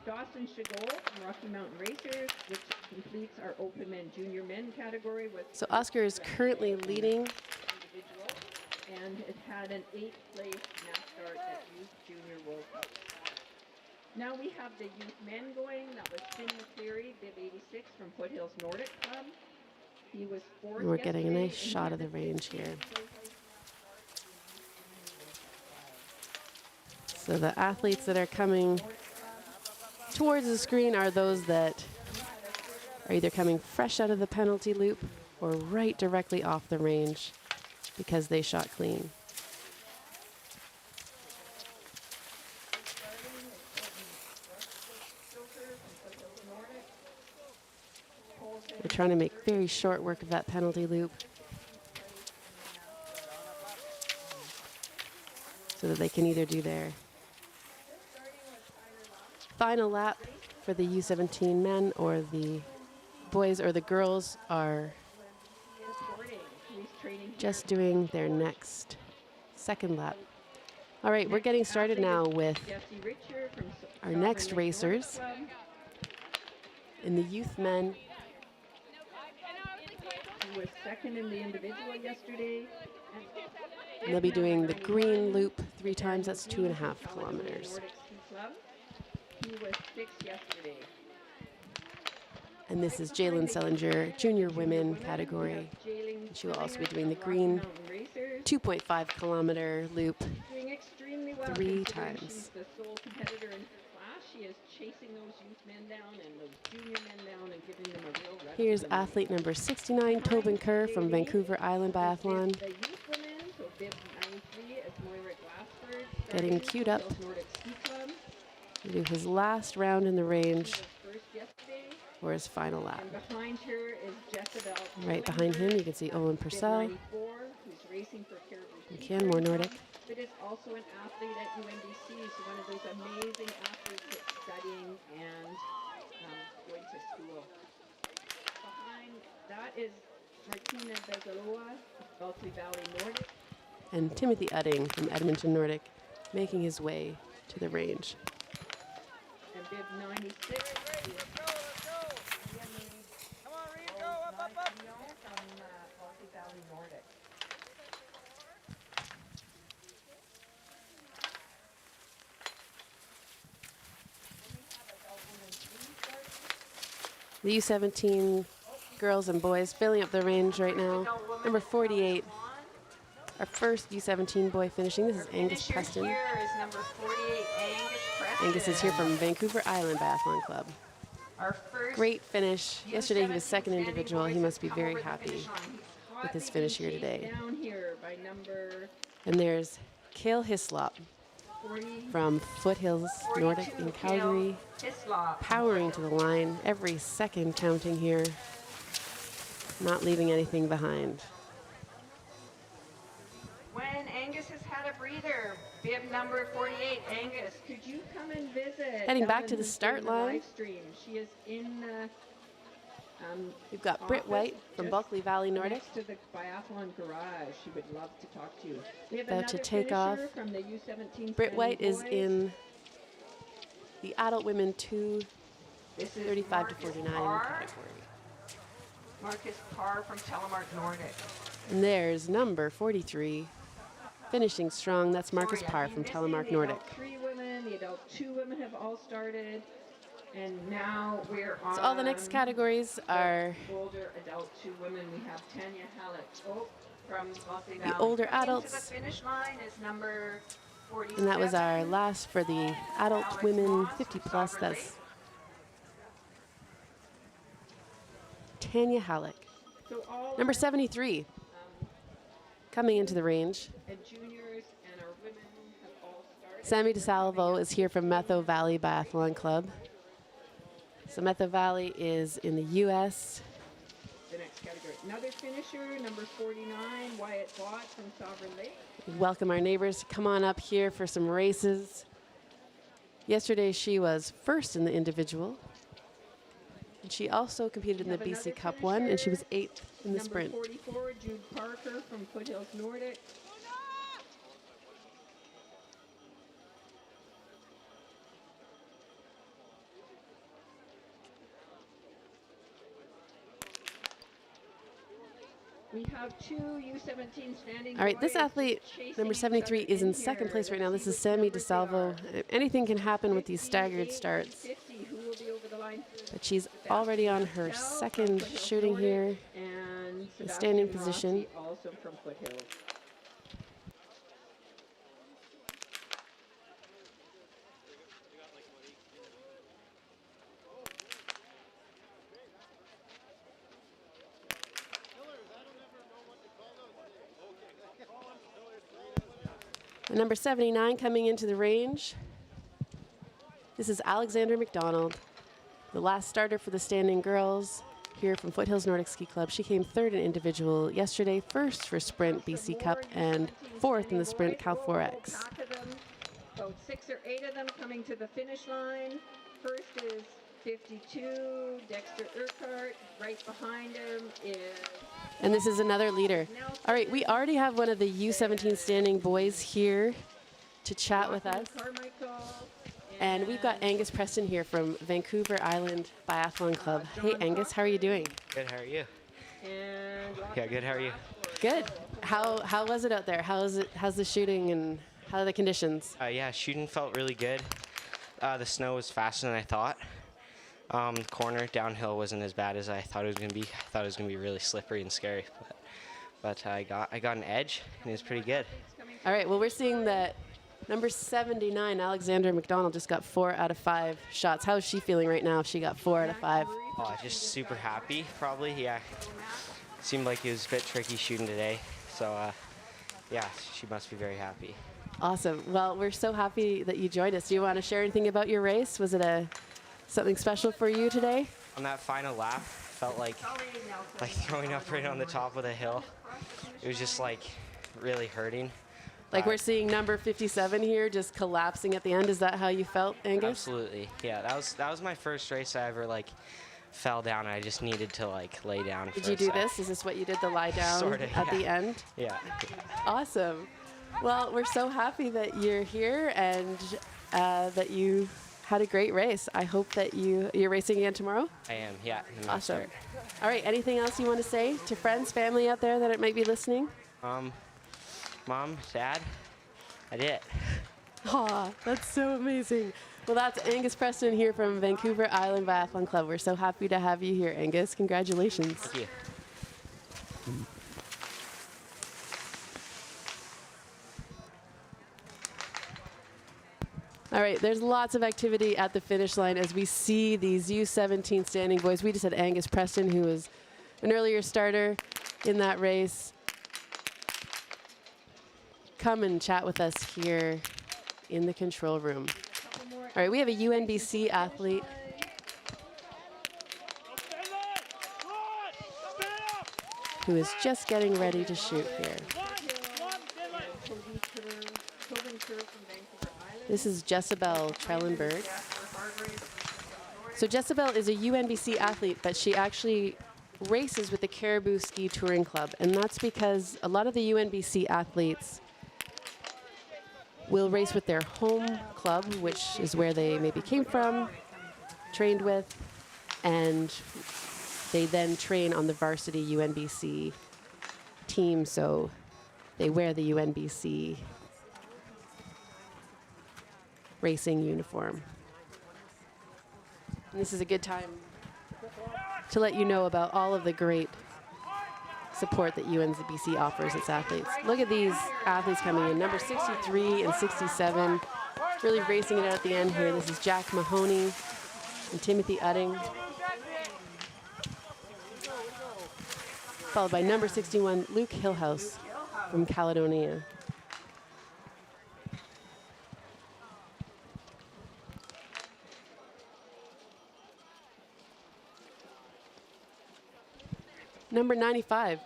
Dawson Chagall from Rocky Mountain Racers, which completes our open men junior men category with So Oscar is currently leading. individual, and it had an 8th place mass start at Youth Junior World Cup. Now we have the youth men going. That was Finn McCleary, bib 86 from Foothills Nordic Club. He was fourth. And we're getting a yesterday, nice and he shot had of the range here. So the athletes that are coming towards the screen are those that are either coming fresh out of the penalty loop or right directly off the range because they shot clean. They're trying to make very short work of that penalty loop so that they can either do their final lap for the U17 men, or the boys or the girls are just doing their next second lap. All right, we're getting started now with our next racers. In the youth men, He was second in the individual yesterday. and they'll be doing the green loop 3 times. That's 2.5 kilometers. Nordic Ski Club. He was sixth yesterday. And this is Jalen Sellinger, junior women category. And she will also be doing the green 2.5 kilometer loop Doing extremely well 3 considering times. She's the sole competitor in her class. She is chasing those youth men down and those junior men down and giving them a real run. Here's athlete number 69, Tobin Kerr from Vancouver Island Biathlon, The youth women, so bib 93 is Moira Glassford. getting queued up Foothills Nordic Ski Club. to do his last round in the range He was first yesterday. for his final lap. And behind her is Jezebel. Right behind him, you can see Owen Bib Purcell. 94, who's racing for Caribou Ski Again, more Club, Nordic. but is also an athlete at UNBC, so one of those amazing athletes that's studying and going to school. Behind that is Martina Bezaloa, Bulkley Valley Nordic. And Timothy Udding from Edmonton Nordic making his way to the range. And bib 96 is from Bulkley Valley Nordic. The U17 girls and boys filling up the range right now. Number 48, our first U17 boy finishing. This is Angus Preston. Here is number 48, Angus Preston. Angus is here from Vancouver Island Biathlon Club. Our first Great finish. Yesterday he was second U17 individual. standing He boys must be come very over the happy finish line. He's with his hotly finish being here chased today. Down here by number And there's Cale Hislop 40, from Foothills Nordic in Calgary, Hislop. powering to the line, every second counting here, not leaving anything behind. When Angus has had a breather, bib number 48, Angus, could you come and visit? Heading back Ellen, to the who's start doing the line. live stream. She is in We've got Britt office White from just Bulkley Valley Nordic. next to the biathlon garage. She would love to talk to you. We have About to another take off. finisher from the U17 Britt standing White is boys. in the adult women 2 This is 35 to Marcus 49 Parr. category. Marcus Parr from Telemark Nordic. And there's number 43, finishing strong. That's Marcus Sorry, I've Parr been from missing Telemark the Nordic. adult 3 women, the adult 2 women have all started. And now we're on So all the next categories are older adult 2 women. We have Tanya Halleck from Mossy the Valley. older Coming adults. to the finish line is number 47. And that was our last for the adult Alex women Moss 50 from plus. Sovereign That's Tanya Halleck. So all Number our, 73 coming into the range. and juniors and our women have all started. Sammy DeSalvo is here from Metho Valley Biathlon Club. So Metho Valley is in the U.S. The next category. Another finisher, number 49, Wyatt Bott from Sovereign Lake. We welcome our neighbors to come on up here for some races. Yesterday she was first in the individual. And she also competed in the BC Cup 1, and she was 8th in the sprint. Number 44, Jude Parker from Foothills Nordic. We have 2 U17 standing. All right, this boys athlete, chasing number each 73, other is in here. second place right now. Let's This see is which Sammy numbers they DeSalvo. are. Anything can happen with these staggered 58, starts. 50. Who will be over the line first? But she's already on her Sebastian second from Foothills shooting Nordic here. and The standing Sebastian position. Rossi, also from Foothills. And number 79 coming into the range. This is Alexander McDonald, the last starter for the standing girls here from Foothills Nordic Ski Club. She came third in individual yesterday, first for sprint BC Cup, and fourth in the sprint Cal 4X. About 6 or 8 of them coming to the finish line. First is 52, Dexter Urquhart. Right behind him is And this is another leader. All right, we already have one of the U17 standing boys here to chat with us. Carmichael. And we've got Angus Preston here from Vancouver Island Biathlon Club. Hey, Angus, how are you doing? Good, how are you? And Yeah, good, how are you? Good. How was it out there? How's the shooting and how are the conditions? Yeah, shooting felt really good. The snow was faster than I thought. Corner downhill wasn't as bad as I thought it was gonna be. I thought it was gonna be really slippery and scary, but I got an edge and it was pretty good. All right, well, we're seeing that number 79, Alexander McDonald, just got 4 out of 5 shots. How is she feeling right now if she got 4 out of 5? Oh, just super happy, probably. Yeah, seemed like it was a bit tricky shooting today, so yeah, she must be very happy. Awesome. Well, we're so happy that you joined us. Do you want to share anything about your race? Was it something special for you today? On that final lap, felt like throwing up right on the top of the hill. It was just like really hurting. Like we're seeing number 57 here just collapsing at the end. Is that how you felt, Angus? Absolutely. Yeah, that was my first race I ever fell down. I just needed to lay down. Did you do this? Is this what you did, the lie down Sorta, at yeah. the end? Yeah. Awesome. Well, we're so happy that you're here and that you had a great race. I hope that you're racing again tomorrow. I am, yeah. Awesome. All right, anything else you want to say to friends, family out there that might be listening? Mom, Dad, I did it. Aw, that's so amazing. Well, that's Angus Preston here from Vancouver Island Biathlon Club. We're so happy to have you here, Angus. Congratulations. Thank you. All right, there's lots of activity at the finish line as we see these U17 standing boys. We just had Angus Preston, who was an earlier starter in that race, come and chat with us here in the control room. All right, we have a UNBC athlete. Who is just getting ready to shoot here. This is Jezebel Trellenberg. So Jezebel is a UNBC athlete, but she actually races with the Caribou Ski Touring Club. And that's because a lot of the UNBC athletes will race with their home club, which is where they maybe came from, trained with, and they then train on the varsity UNBC team, so they wear the UNBC racing uniform. And this is a good time to let you know about all of the great support that UNBC offers its athletes. Look at these athletes coming in, number 63 and 67, really racing it out at the end here. This is Jack Mahoney and Timothy Udding, followed by number 61, Luke Hillhouse from Caledonia. Number 95,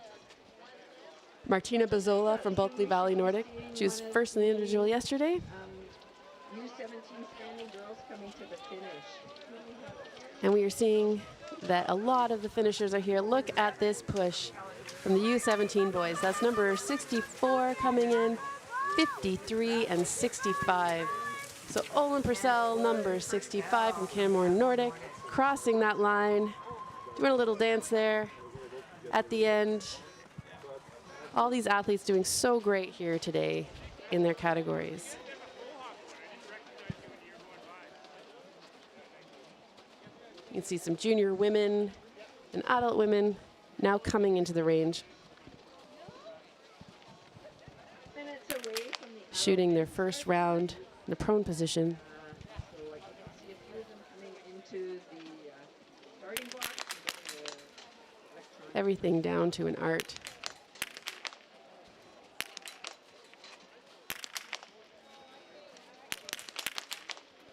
Martina Bazzola from Bulkley Valley Nordic. She was first in the individual yesterday. U17 standing girls coming to the finish. And we are seeing that a lot of the finishers are here. Look at this push from the U17 boys. That's number 64 coming in, 53 and 65. So Odlum Purcell, number 65 from Canmore Nordic, crossing that line, doing a little dance there at the end. All these athletes doing so great here today in their categories. You can see some junior women and adult women now coming into the range, Minutes away from the shooting their first round in a prone position. so I can see a few of them coming into the starting blocks and getting the electronic. Everything down to an art.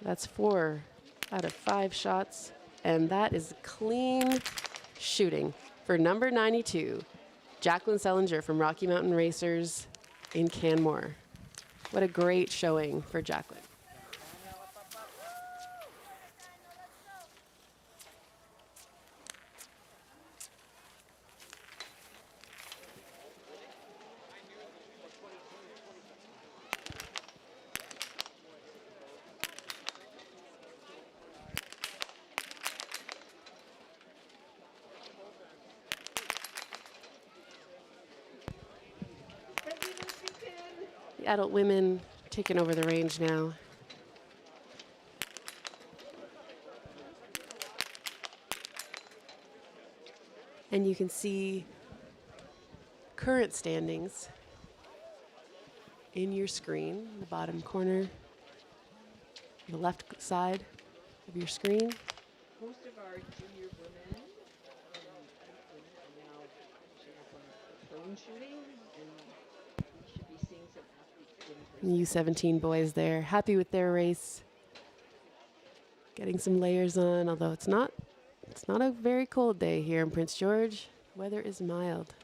That's 4 out of 5 shots, and that is clean shooting for number 92, Jacqueline Sellinger from Rocky Mountain Racers in Canmore. What a great showing for Jacqueline. The adult women taking over the range now. And you can see current standings in your screen, the bottom corner, the left side of your screen. Most of our junior women are now finishing up on prone shooting, and we should be seeing some athletes in The U17 boys there, happy with their race. Getting some layers on, although it's not a very cold day here in Prince George. Weather is mild.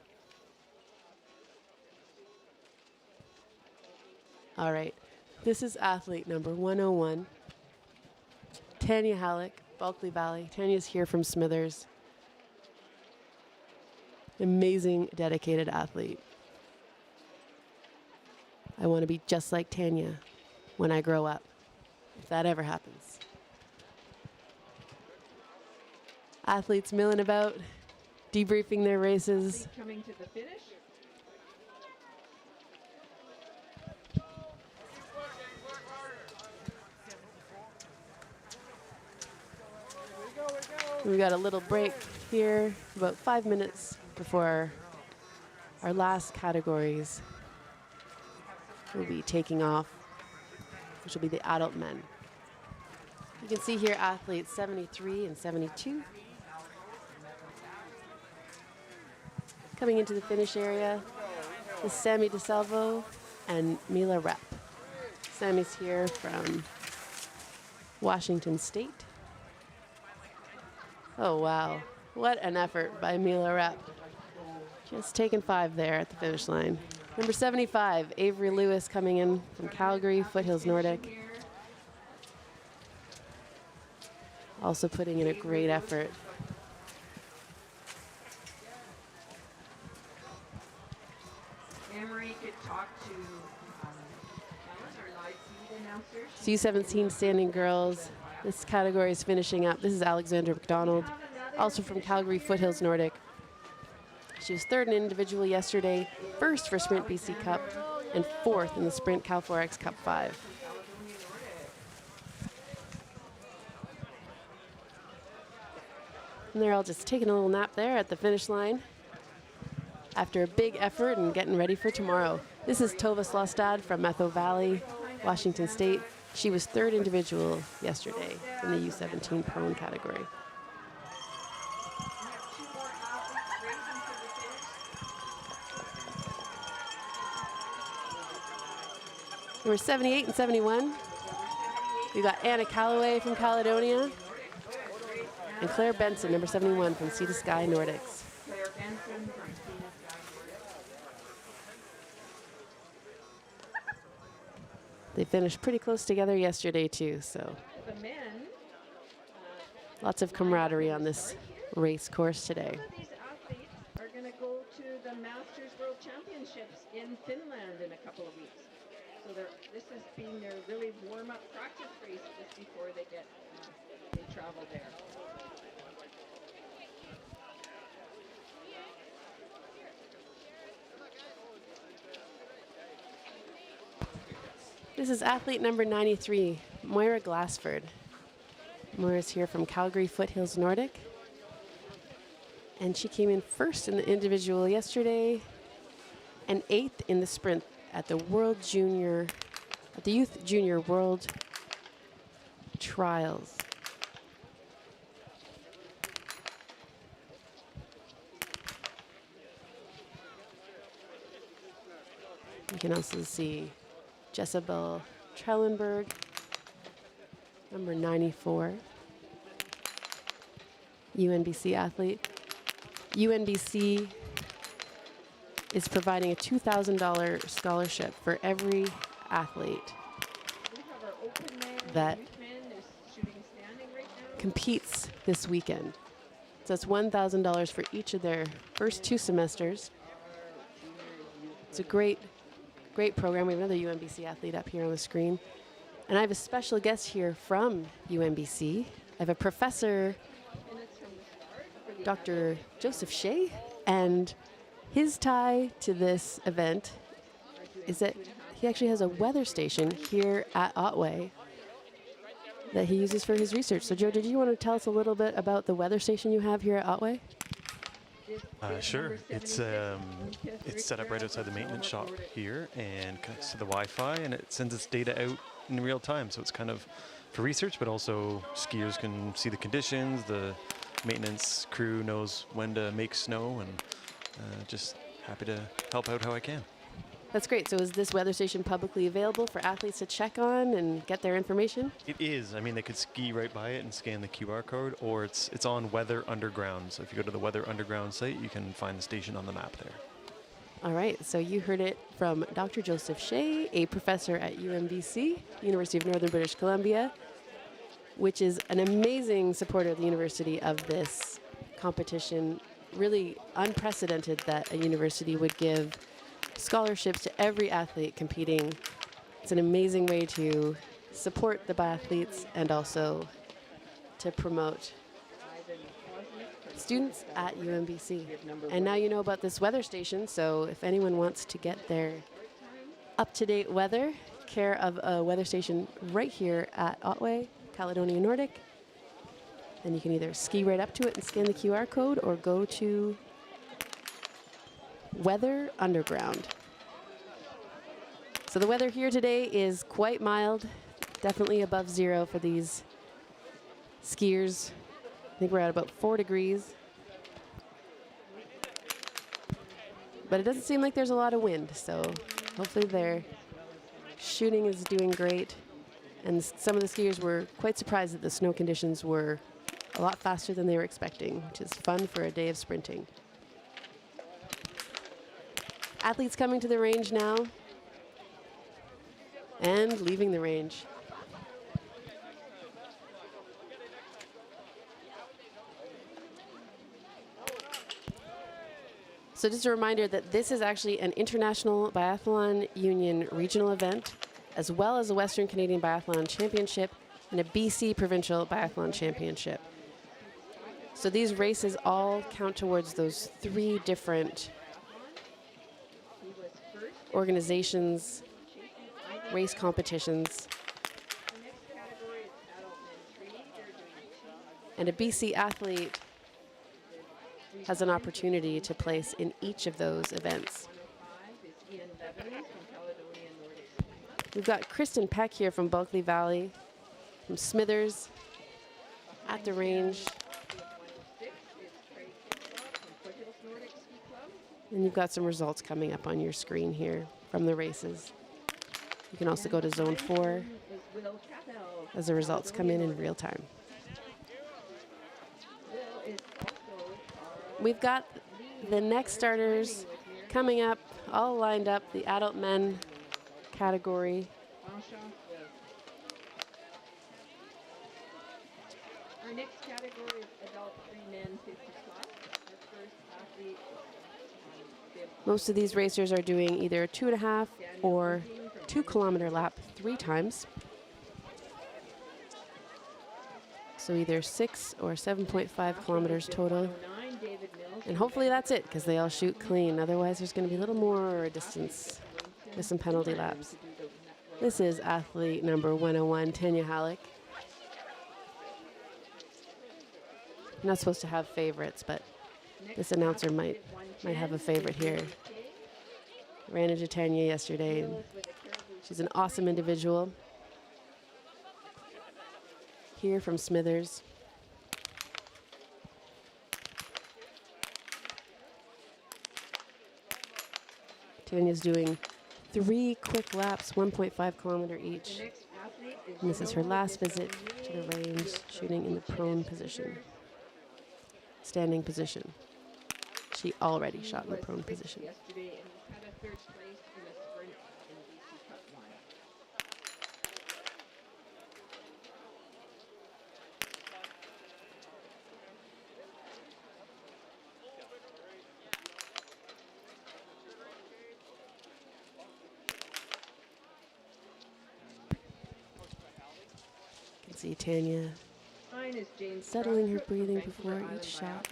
All right, this is athlete number 101, Tanya Halleck, Bulkley Valley. Tanya's here from Smithers. Amazing, dedicated athlete. I want to be just like Tanya when I grow up, if that ever happens. Athletes milling about, debriefing their races. coming to the finish. We got a little break here, about 5 minutes before our last categories will be taking off, which will be the adult men. You can see here athletes 73 and 72. Coming into the finish area is Sammy DeSalvo and Mila Rep. Sammy's here from Washington State. Oh, wow. What an effort by Mila Rep. Just taking 5 there at the finish line. Number 75, Avery Lewis coming in from Calgary, Foothills Nordic. Also putting in a great effort. Anne-Marie could talk to Ellen, our live feed announcer. U17 standing girls This category is finishing up. This is Alexandra McDonald, also from Calgary Foothills Nordic. She was third in individual yesterday, first for Sprint BC Cup, and fourth in the Sprint Cal 4X Cup 5. And they're all just taking a little nap there at the finish line after a big effort and getting ready for tomorrow. This is Tova Slostad from Metho Valley, Washington State. She was third individual yesterday in the U17 prone category. Number 78 and 71. We got Anna Calloway from Caledonia and Claire Benson, number 71 from Sea to Sky Nordics. They finished pretty close together yesterday too, so lots of camaraderie on this race course today. These athletes are going to go to the Masters World Championships in Finland in a couple of weeks. So this has been their really warm-up practice race just before they travel there. This is athlete number 93, Moira Glassford. Moira's here from Calgary Foothills Nordic. And she came in first in the individual yesterday and 8th in the sprint at the Youth Junior World Trials. You can also see Jezebel Trellenberg, number 94, UNBC athlete. UNBC is providing a $2,000 scholarship for every athlete that competes this weekend. So it's $1,000 for each of their first 2 semesters. It's a great program. We have another UNBC athlete up here on the screen. And I have a special guest here from UNBC. I have a professor, Dr. Joseph Shea, and his tie to this event is that he actually has a weather station here at Otway that he uses for his research. So Joe, did you want to tell us a little bit about the weather station you have here at Otway? Sure. It's set up right outside the maintenance shop here and connects to the Wi-Fi, and it sends its data out in real time. So it's kind of for research, but also skiers can see the conditions. The maintenance crew knows when to make snow, and just happy to help out how I can. That's great. So is this weather station publicly available for athletes to check on and get their information? It is. I mean, they could ski right by it and scan the QR code, or it's on Weather Underground. So if you go to the Weather Underground site, you can find the station on the map there. All right. So you heard it from Dr. Joseph Shea, a professor at UNBC, University of Northern British Columbia, which is an amazing supporter of the university of this competition. Really unprecedented that a university would give scholarships to every athlete competing. It's an amazing way to support the biathletes and also to promote students at UNBC. And now you know about this weather station, so if anyone wants to get their up-to-date weather, care of a weather station right here at Otway, Caledonia Nordic, then you can either ski right up to it and scan the QR code or go to Weather Underground. So the weather here today is quite mild, definitely above 0 for these skiers. I think we're at about 4 degrees. But it doesn't seem like there's a lot of wind, so hopefully their shooting is doing great. And some of the skiers were quite surprised that the snow conditions were a lot faster than they were expecting, which is fun for a day of sprinting. Athletes coming to the range now and leaving the range. So just a reminder that this is actually an International Biathlon Union regional event, as well as a Western Canadian Biathlon Championship and a BC Provincial Biathlon Championship. So these races all count towards those 3 different organizations, race competitions. And a BC athlete has an opportunity to place in each of those events. We've got Kristen Peck here from Bulkley Valley, from Smithers, at the range. And you've got some results coming up on your screen here from the races. You can also go to Zone 4 as the results come in real time. We've got the next starters coming up, all lined up, the adult men category. Our next category is adult 3 men 50 plus. Our first athlete. Most of these racers are doing either a 2.5 or 2 kilometer lap 3 times. So either 6 or 7.5 kilometers total. And hopefully that's it, because they all shoot clean. Otherwise, there's going to be a little more distance with some penalty laps. This is athlete number 101, Tanya Halleck. I'm not supposed to have favorites, but this announcer might have a favorite here. Ran into Tanya yesterday, and she's an awesome individual. Here from Smithers. Tanya's doing 3 quick laps, 1.5 kilometer each. And this is her last visit to the range, shooting in the prone position. Standing position. She already shot in the prone position. You can see Tanya settling her breathing before each shot.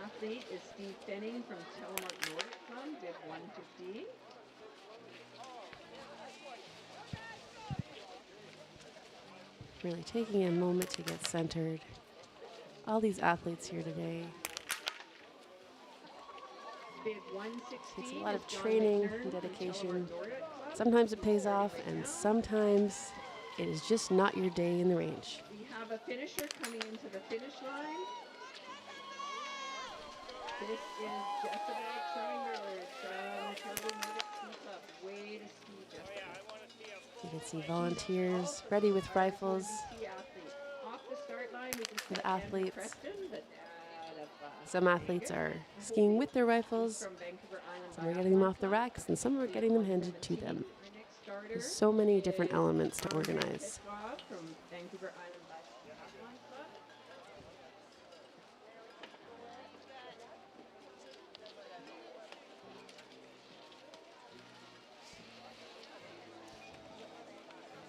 Athlete is Steve Fenning from Telemark Nordic Club, Div 115. Really taking a moment to get centered. All these athletes here today. Bid 116 Takes a lot of is John training McNern and from dedication. Telemark Nordic Club. Sometimes it pays off, and sometimes it is just not your day in the range. We have a finisher coming into the finish line. This is Jessica Scheinberger from Caledonia Ski Club. Way to ski, Jessica. You can see volunteers ready with rifles. Off the start line, we just With got Andrew athletes. Preston, the dad of, Some athletes are skiing with their rifles. from Vancouver Island Some are getting them off the racks, and some are getting them handed to them. There's so many different elements to organize. From Vancouver Island Biathlon Club.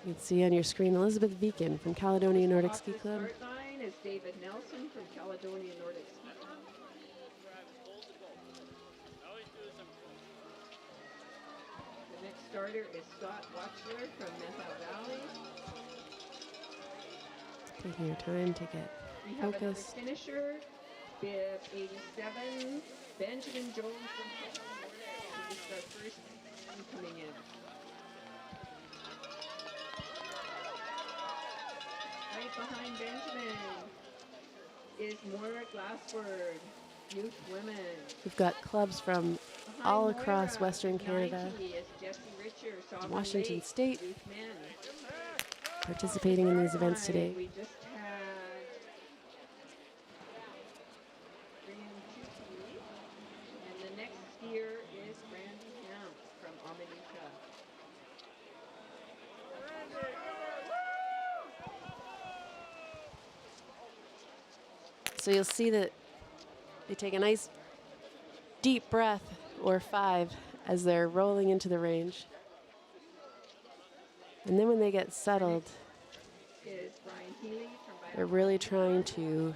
You can see on your screen Elizabeth Viken from Caledonia Nordic Ski Club. Start line is David Nelson from Caledonia Nordic Ski Club. The next starter is Scott Watchler from Mesa Valley. Taking your time to get We have another focused. finisher, bib 87, Benjamin Jones from Caledonia Nordic. This is our first man coming in. Right behind Benjamin is Moira Glassford, youth women. We've got clubs from Behind all across Moira, Western Canada, 90 is Jesse Richer, Sovereign Washington Lakes, State, youth men. participating in these events Start today. line, we just had Graham Chuki, and the next skier is Brandy Hamp from Amanika. So you'll see that they take a nice deep breath, or 5, as they're rolling into the range. And then when they get settled, Is Brian Healy from they're really trying to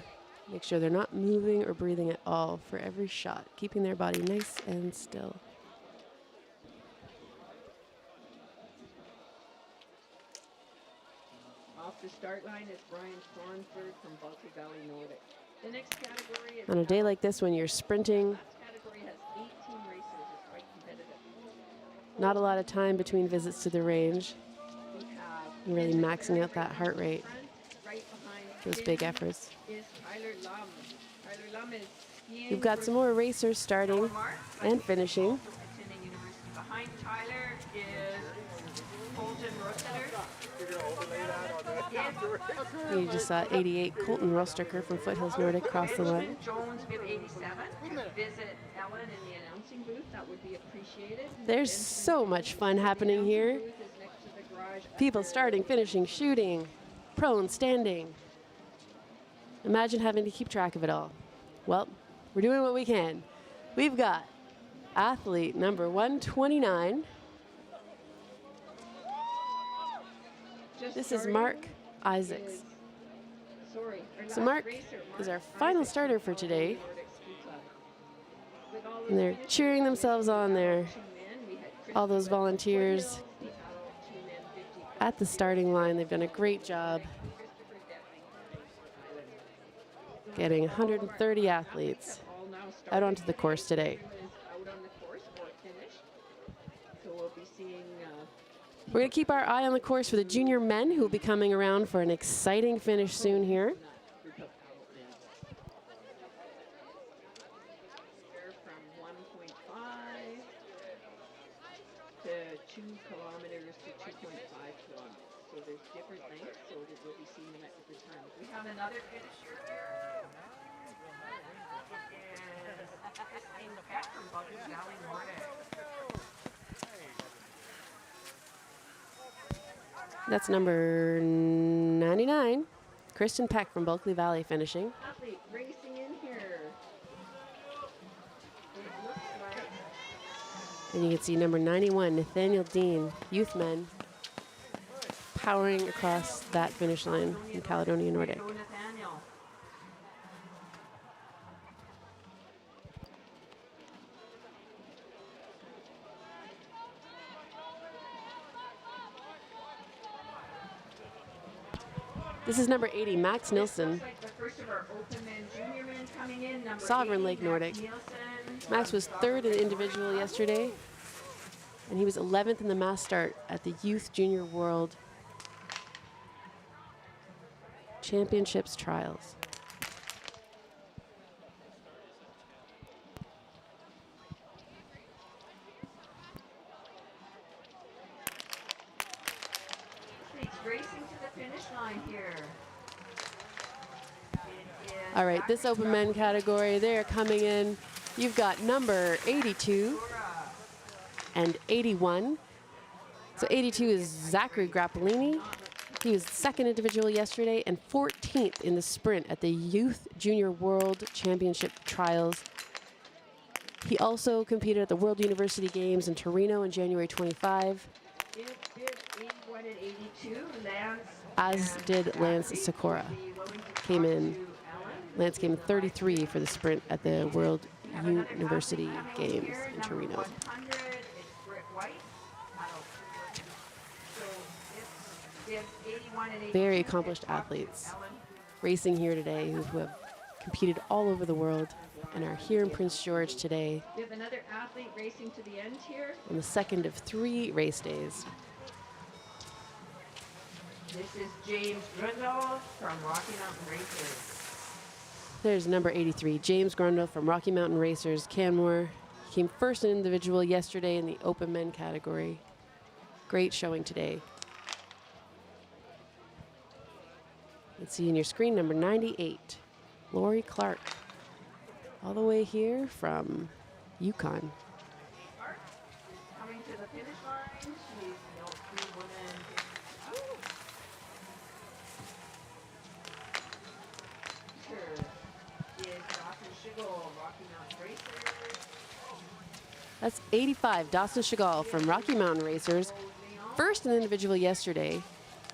make sure they're not moving or breathing at all for every shot, keeping their body nice and still. Off the start line is Brian Thornford from Bulkley Valley Nordic. The next category is On a day like this when you're sprinting, last category has 18 racers. It's quite competitive. not a lot of time between visits to the range, We have and really Henrik maxing out that heart rate, front, right behind those him big efforts. is Tyler Lum. Tyler Lum is skiing We've got some more racers starting and finishing. attending university. Behind Tyler is Colton Rostetter. You just saw 88 Colton Rostocker from Foothills Nordic cross the line. Jones, we have 87. Visit Ellen in the announcing booth. That would be appreciated. There's so much fun happening here. Booth is next to the garage. People starting, finishing, shooting, prone, standing. Imagine having to keep track of it all. Well, we're doing what we can. We've got athlete number 129. Just This is starting Mark Isaacs. is- sorry, So Mark is our final starter for today. And they're cheering themselves on there. All those volunteers at the starting line. They've done a great job getting 130 athletes out onto the course today. We're going to keep our eye on the course for the junior men, who will be coming around for an exciting finish soon here. From 1.5 to 2 kilometers to 2.5 kilometers. So there's different lengths, so that we'll be seeing them at different times. We have another finisher here. Is Christine Peck from Bulkley Valley Nordic. That's number 99, Kristen Peck from Bulkley Valley finishing. Athlete racing in here. It looks like And you can see number 91, Nathaniel Dean, youth men, powering across that finish line in Caledonia Nordic. Go Nathaniel. This is number 80, Max Nilsson, Looks like the first of our open men, junior men coming in. Number Sovereign 80, Lake Max Nordic. Nielsen. Max was third in the individual yesterday, and he was 11th in the mass start at the Youth Junior World Championships trials. Athletes racing to the finish line here. It is All right, this Zachary open men category, they're coming in. You've got number 82 and 81. So 82 is Zachary Grappolini. He was second individual yesterday and 14th in the sprint at the Youth Junior World Championship trials. He also competed at the World University Games in Torino in January 25, It did 81 and 82. Lance as and did Lance Zachary Sikora. will be willing to Came talk in. to Ellen. Lance came in 33 for the sprint at the World We have another University athlete coming Games here, in number Torino. 100, it's Britt White. So it's 81 and 82. Very accomplished athletes Ellen. racing here today who have competed all over the world and are here in Prince George today We have another athlete racing to the end here. on the second of 3 race days. This is James Grundle from Rocky Mountain Racers. There's number 83, James Grundle from Rocky Mountain Racers, Canmore. He came first in individual yesterday in the open men category. Great showing today. Let's see in your screen, number 98, Lori Clark, all the way here from Yukon. Clark coming to the finish line. She's the old 3 women. Sure. That's 85. Dawson Chagall from Rocky Mountain Racers. First in the individual yesterday.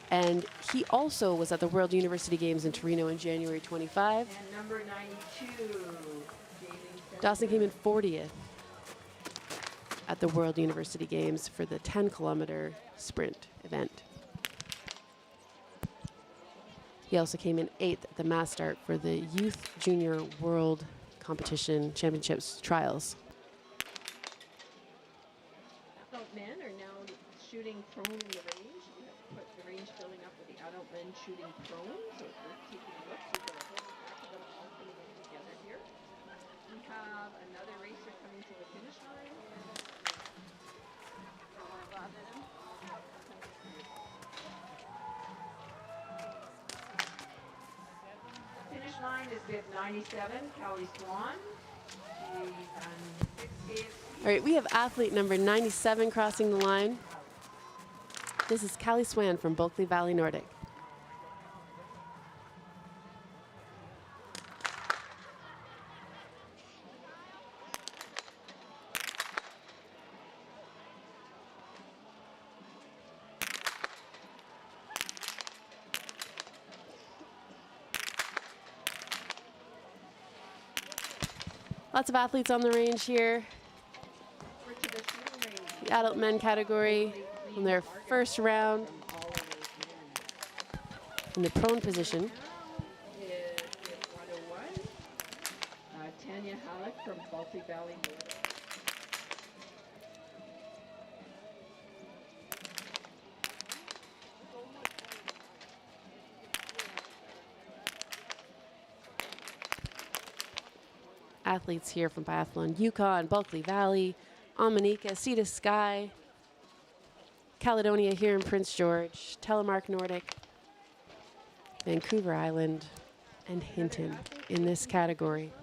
And he also was at the World University Games in Torino in January 25. And number 92, Dawson came in 40th at the World University Games for the 10-kilometer sprint event. He also came in 8th at the mass start for the Youth Junior World Competition Championships trials. adult men are now shooting prone in the range. We have put the range filling up with the adult men shooting prone. So if we're taking a look, we've got a whole pack of them all coming in together here. We have another racer coming to the finish line. Finish line is with 97, Callie Swan. She's done 6 days. All right, we have athlete number 97 crossing the line. This is Callie Swan from Bulkley Valley Nordic. Lots of athletes on the range here. The adult men category in their first round in the prone position. Is 101. Tanya Halleck from Bulkley Valley Nordic. Athletes here from Biathlon Yukon, Bulkley Valley, Omanika, Sea to Sky, Caledonia here in Prince George, Telemark Nordic, Vancouver Island, and Hinton in this category.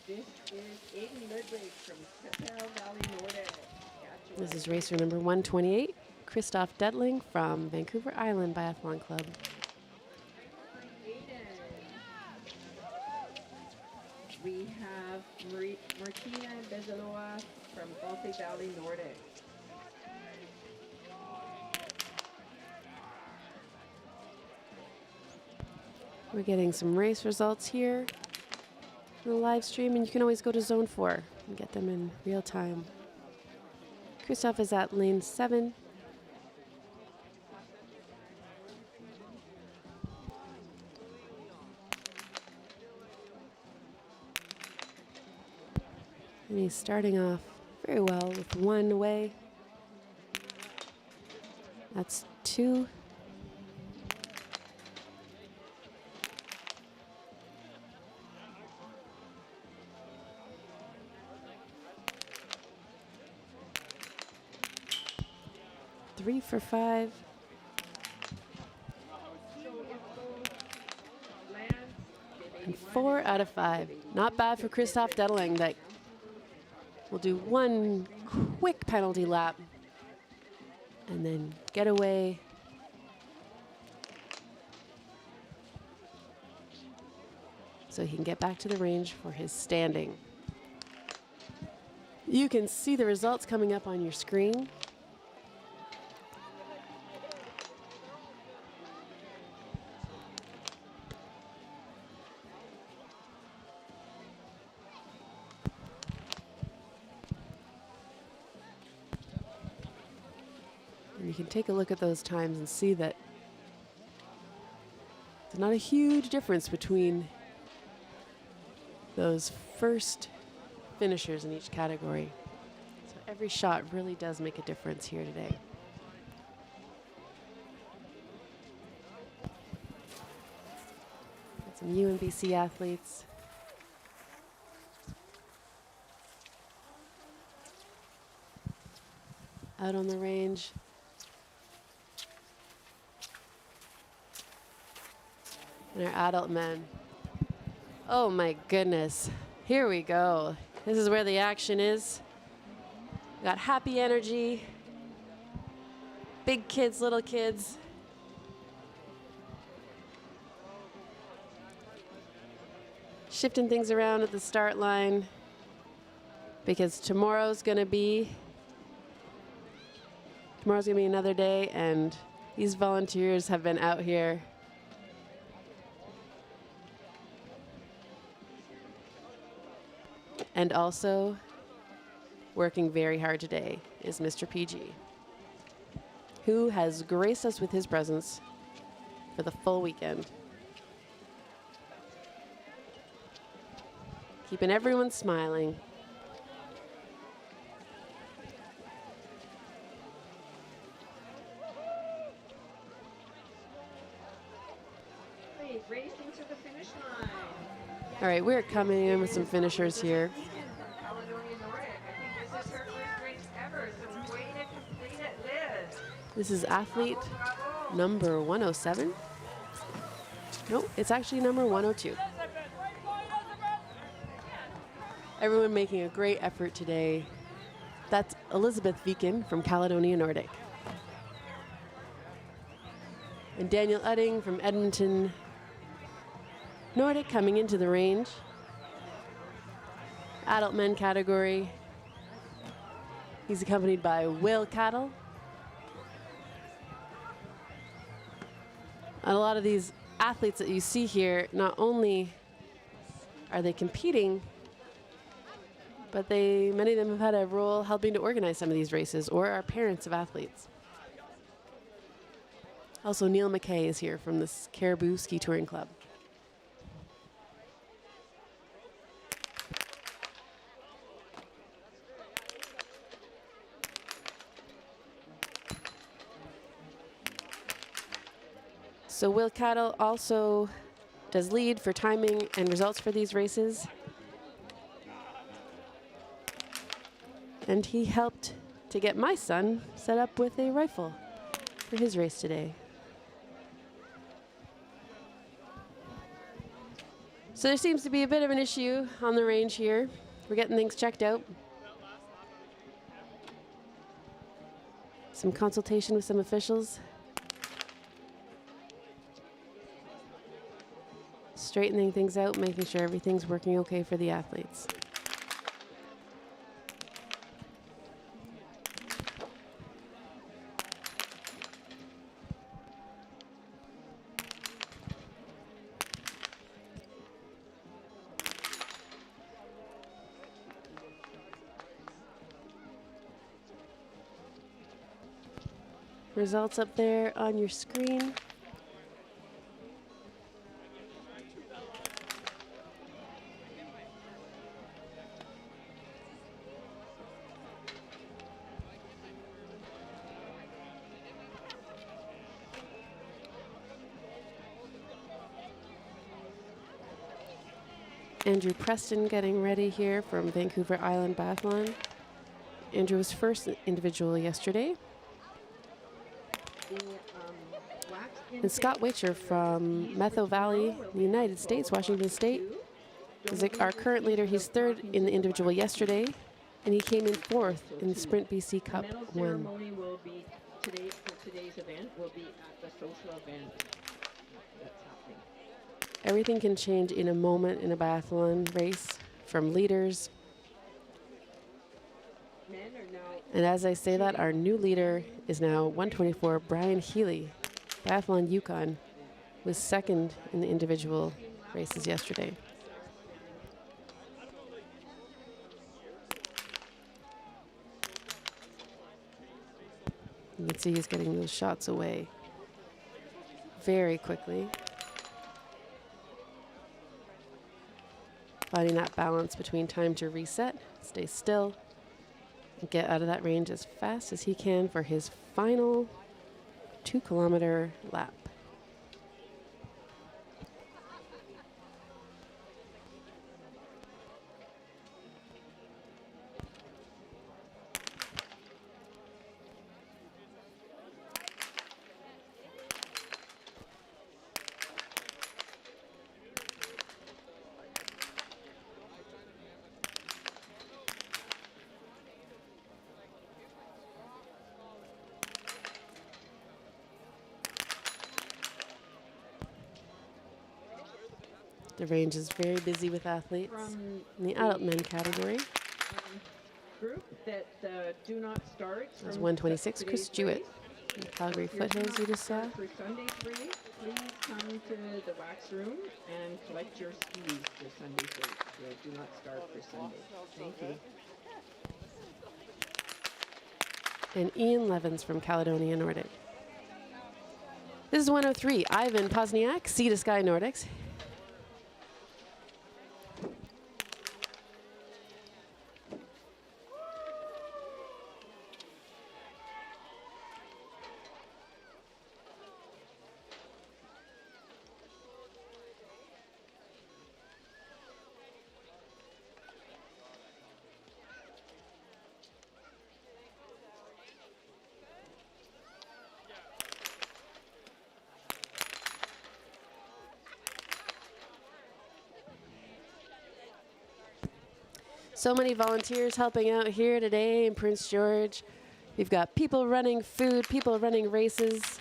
This is Aiden Ludwig from Capel Valley Nordic. This is racer number 128, Christoph Dedling from Vancouver Island Biathlon Club. We have Martina Bezeloa from Bulkley Valley Nordic. We're getting some race results here in the live stream, and you can always go to Zone 4 and get them in real time. Christoph is at lane 7. And he's starting off very well with 1 away. That's 2. Three for 5. And 4 out of 5. Not bad for Christoph Dedling. That will do 1 quick penalty lap and then get away. So he can get back to the range for his standing. You can see the results coming up on your screen. And you can take a look at those times and see that there's not a huge difference between those first finishers in each category. So every shot really does make a difference here today. Got some UMBC athletes. Out on the range. And our adult men. Oh my goodness. Here we go. This is where the action is. We got happy energy. Big kids, little kids. shifting things around at the start line because tomorrow's gonna be another day, and these volunteers have been out here and also working very hard today is Mr. PG, who has graced us with his presence for the full weekend. Keeping everyone smiling. Racing to the finish line. All right, we're coming in with some finishers here. Caledonia Nordic. I think this is her first race ever, so way to complete it, Liz. This is athlete number 107. Nope, it's actually number 102. Everyone making a great effort today. That's Elizabeth Viken from Caledonia Nordic. And Daniel Udding from Edmonton Nordic coming into the range. Adult men category. He's accompanied by Will Cattle. And a lot of these athletes that you see here, not only are they competing, but many of them have had a role helping to organize some of these races or are parents of athletes. Also, Neil McKay is here from this Caribou Ski Touring Club. So Will Cattle also does lead for timing and results for these races. And he helped to get my son set up with a rifle for his race today. So there seems to be a bit of an issue on the range here. We're getting things checked out. Some consultation with some officials. Straightening things out, making sure everything's working okay for the athletes. Results up there on your screen. Andrew Preston getting ready here from Vancouver Island Biathlon. Andrew was first individual yesterday. And Scott Wacher from Metho Valley, the United States, Washington State, is our current leader. He's third in the individual yesterday, and he came in fourth in the Sprint BC Cup The medal 1. ceremony will be today, for today's event, will be at the social event that's happening. Everything can change in a moment in a biathlon race, from leaders. Men are now And as I say that, our new leader is now 124, Brian Healy. Biathlon Yukon was second in the individual races yesterday. You can see he's getting those shots away very quickly. Finding that balance between time to reset, stay still, and get out of that range as fast as he can for his final 2-kilometer lap. The range is very busy with athletes From in the adult men category. group that do not start. There's from 126, Chris today's Jewett. race. In the Calgary If you do Foothills not you just saw. start for Sunday's race, please come to the wax room and collect your skis for Sunday's race. You do not start for Sunday. Thank you. And Ian Levins from Caledonia Nordic. This is 103, Ivan Pozniak, Sea to Sky Nordics. So many volunteers helping out here today in Prince George. We've got people running food, people running races.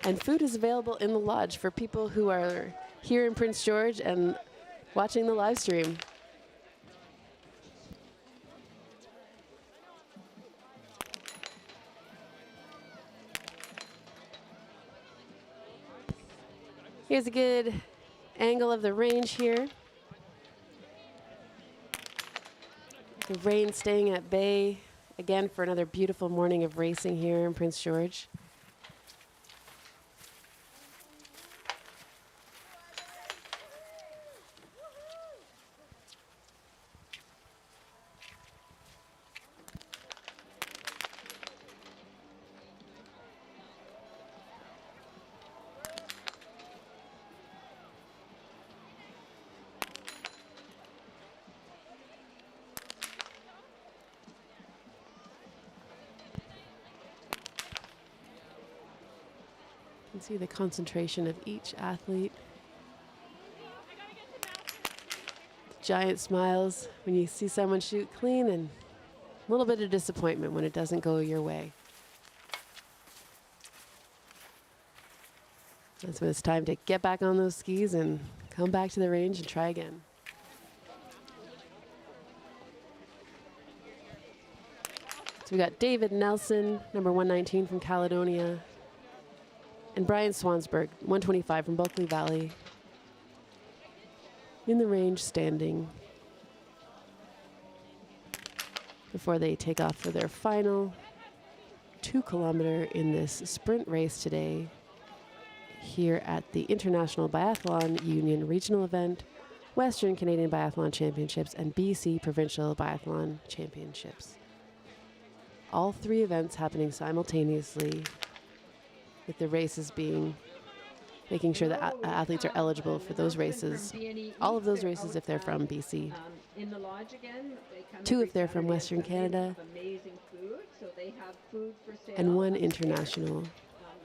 And food is available in the lodge for people who are here in Prince George and watching the live stream. Here's a good angle of the range here. The rain staying at bay again for another beautiful morning of racing here in Prince George. You can see the concentration of each athlete. Giant smiles when you see someone shoot clean, and a little bit of disappointment when it doesn't go your way. That's when it's time to get back on those skis and come back to the range and try again. So we got David Nelson, number 119 from Caledonia, and Brian Swansberg, 125 from Bulkley Valley, in the range standing before they take off for their final 2 kilometer in this sprint race today here at the International Biathlon Union Regional Event, Western Canadian Biathlon Championships, and BC Provincial Biathlon Championships. All 3 events happening simultaneously, with the races being, making sure that athletes are eligible for those races. All of those races if they're from BC. In the lodge again, they come 2 every if they're from Saturday Western and Sunday. They Canada, have amazing food, so they have food for sale. and 1 upstairs. international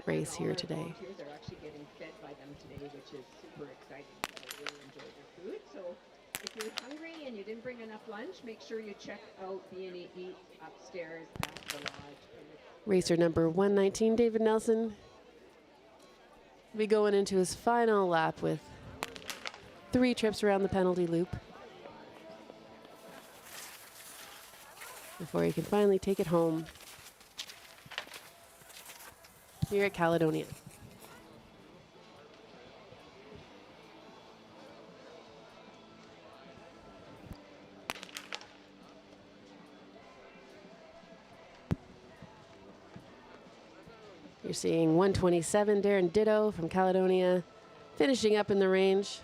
race All here our today. volunteers are actually getting fed by them today, which is super exciting. They really enjoy their food. So if you're hungry and you didn't bring enough lunch, make sure you check out B&E Eat upstairs at the lodge. Racer number 119, David Nelson, will be going into his final lap with 3 trips around the penalty loop before he can finally take it home here at Caledonia. You're seeing 127, Darren Ditto from Caledonia, finishing up in the range.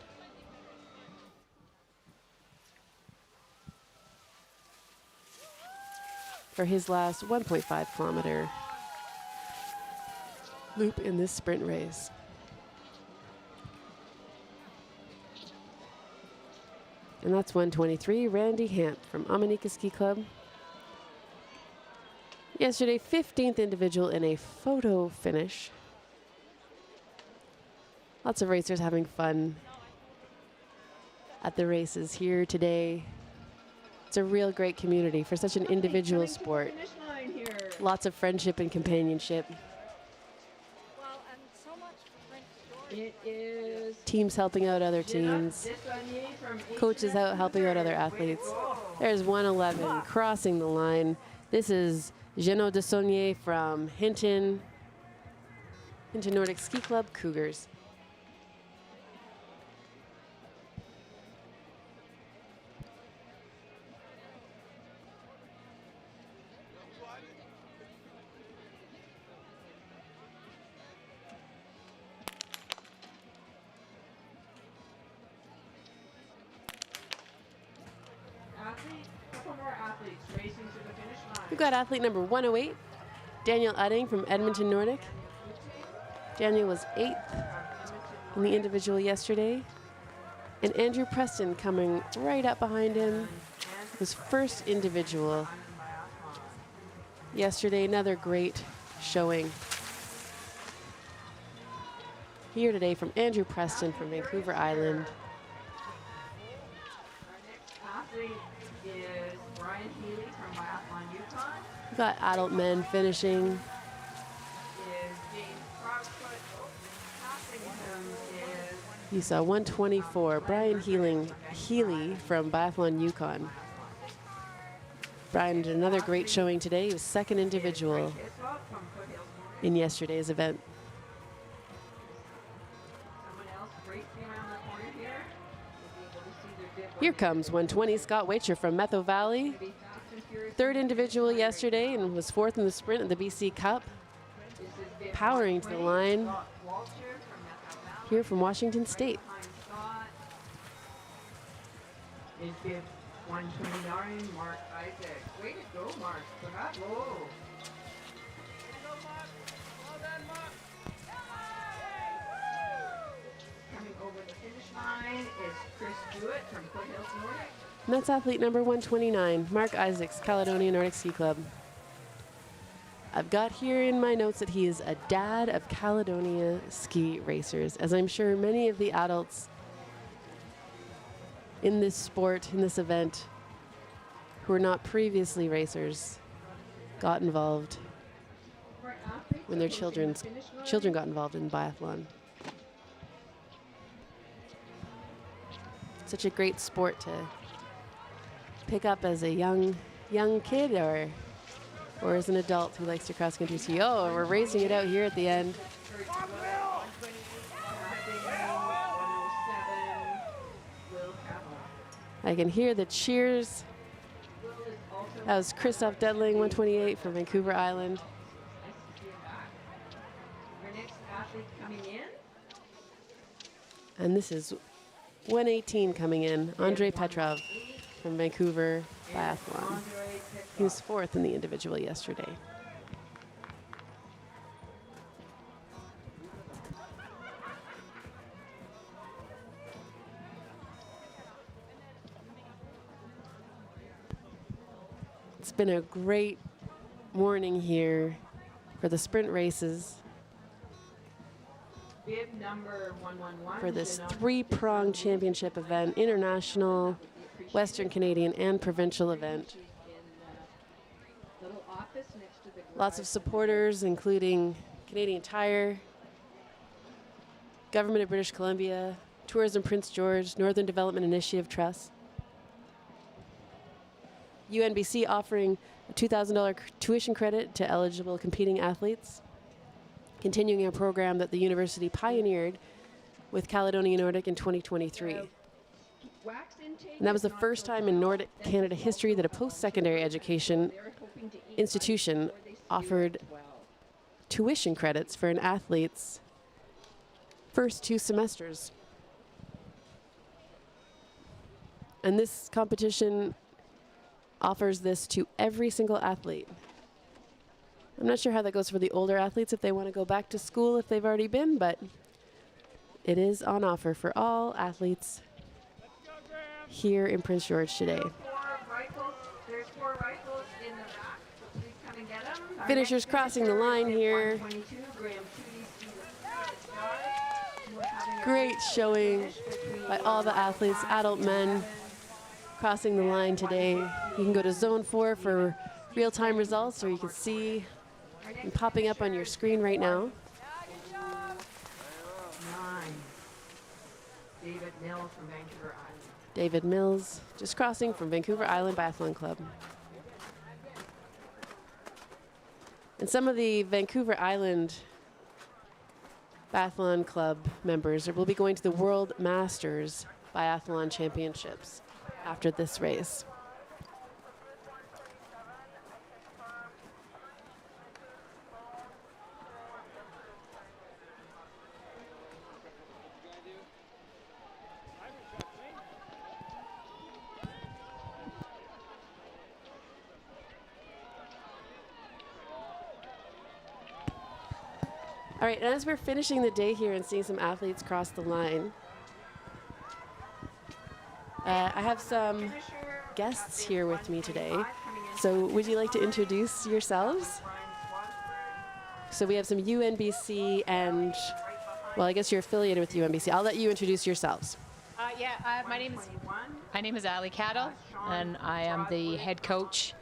For his last 1.5 kilometer loop in this sprint race. And that's 123, Randy Hant from Amanika Ski Club. Yesterday, 15th individual in a photo finish. Lots of racers having fun at the races here today. It's a real great community for such an individual sport. Lots of friendship and companionship. Well, and so much It is Teams helping out other teams. Desonier from Coaches out helping out other Way to athletes. go. There's 111 crossing the line. This is Geno Desonier from Hinton Nordic Ski Club Cougars. Couple more athletes racing to the finish line. We've got athlete number 108, Daniel Udding from Edmonton Nordic. Daniel was 8th in the individual yesterday. And Andrew Preston coming right up behind him. His first individual yesterday. Another great showing. Here today from Andrew Preston from Vancouver Island. Athlete is Brian Healy from Biathlon Yukon. We've got adult men finishing. Is James Proudfoot. Passing him is You saw 124, Brian Healy from Biathlon Yukon. Brian did another great showing today. He was second individual Hislop from Foothills Nordic. in yesterday's event. Someone else racing around the corner here. We'll be able to see their dip. Here comes 120, Scott Wacher from Metho Valley. Be fast and furious. Third individual yesterday and was 4th in the sprint at the BC Cup. This is bib Powering to the 120, line Scott Walter from Methow Valley. here from Washington State. Behind Scott is bib 129, Mark Isaac. Way to go, Mark. Bravo. Coming over the finish line is Chris Jewett from Foothills Nordic. And that's athlete number 129, Mark Isaacs, Caledonia Nordic Ski Club. I've got here in my notes that he is a dad of Caledonia ski racers, as I'm sure many of the adults in this sport, in this event, who were not previously racers, got involved For athletes when their approaching the children finish line, got involved in biathlon. Such a great sport to pick up as a young kid or as an adult who likes to cross country ski. Oh, we're racing it out here at the end. passing 107, Will Cavill. I can hear the cheers. Will is also That was Christoph Dedling, 128 from Vancouver Island. nice to see him back. Our next athlete coming in And this is 118 coming in, Andrei Petrov from Vancouver Biathlon. Andre He was 4th in the individual yesterday. It's been a great morning here for the sprint races bib number 111 for this Jeanette three-pronged championship event, international, Western Canadian, and provincial event. in the little office next to the Lots of supporters, including Canadian Tire, Government of British Columbia, Tourism Prince George, Northern Development Initiative Trust. UNBC offering a $2,000 tuition credit to eligible competing athletes, continuing a program that the university pioneered with Caledonia Nordic in 2023. wax intake And that was is the not first so time in well. Nordic Canada history that a post-secondary education They're hoping to eat institution before they see offered as well. tuition credits for an athlete's first 2 semesters. And this competition offers this to every single athlete. I'm not sure how that goes for the older athletes if they want to go back to school if they've already been, but it is on offer for all athletes here in Prince George today. There's 4 rifles in the back, so please come and get them. Our Finishers next crossing the finisher line is here. 122, Graham Tootie, We're having a Great showing finish between by all the athletes, adult men, crossing the line today. You can go to Zone 4 for real-time results, or you can see them popping up on your screen right now. 9. David Mills from Vancouver Island. David Mills, just crossing from Vancouver Island Biathlon Club. And some of the Vancouver Island Biathlon Club members will be going to the World Masters Biathlon Championships after this race. All right, and as we're finishing the day here and seeing some athletes cross the line, I have some guests here with me today. So would you like to introduce yourselves? So we have some UNBC and, well, I guess you're affiliated with UNBC. I'll let you introduce yourselves. My name is Ali Cattle, and I am the head coach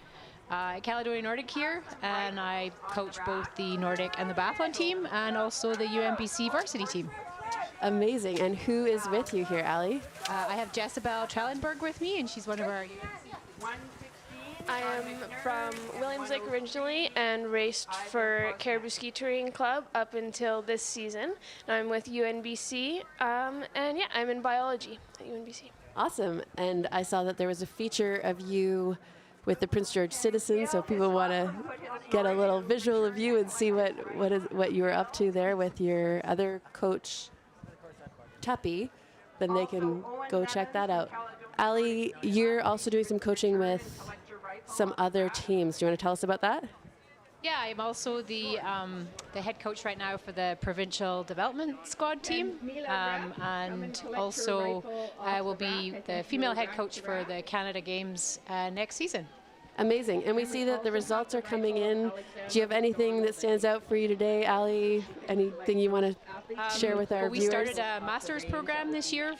at Caledonia Nordic here, and I coach both the Nordic and the biathlon team, and also the UNBC varsity team. Amazing. And who is with you here, Ali? I have Jezebel Trellenberg with me, and she's one of our I am from Williams Lake originally and raced for Caribou Ski Touring Club up until this season. Now I'm with UNBC, and yeah, I'm in biology at UNBC. Awesome. And I saw that there was a feature of you with the Prince George Citizens, so if people want to get a little visual of you and see what you were up to there with your other coach, Tuppy, then they can go check that out. Ali, you're also doing some coaching with some other teams. Do you want to tell us about that? Yeah, I'm also the head coach right now for the provincial development squad team, and also I will be the female head coach for the Canada Games next season. Amazing. And we see that the results are coming in. Do you have anything that stands out for you today, Ali? Anything you want to share with our we viewers? Started a master's program this year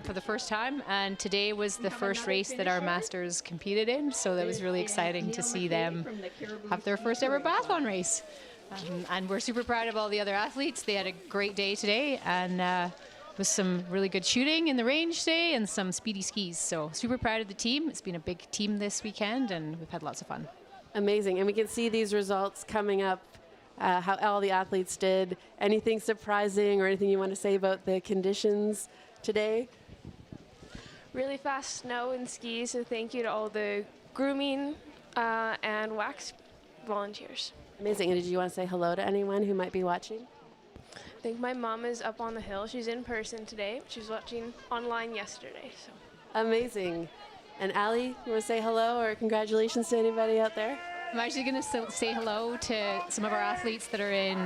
for the first time, and today was the first race that our masters competed in, so that was really exciting to see them have their first ever biathlon race. And we're super proud of all the other athletes. They had a great day today, and with some really good shooting in the range today and some speedy skis. So super proud of the team. It's been a big team this weekend, and we've had lots of fun. Amazing. And we can see these results coming up, how all the athletes did. Anything surprising or anything you want to say about the conditions today? Really fast snow and skis, so thank you to all the grooming and wax volunteers. Amazing. And did you want to say hello to anyone who might be watching? I think my mom is up on the hill. She's in person today. She was watching online yesterday. So. Amazing. And Ali, you want to say hello or congratulations to anybody out there? I'm actually going to say hello to some of our athletes that are in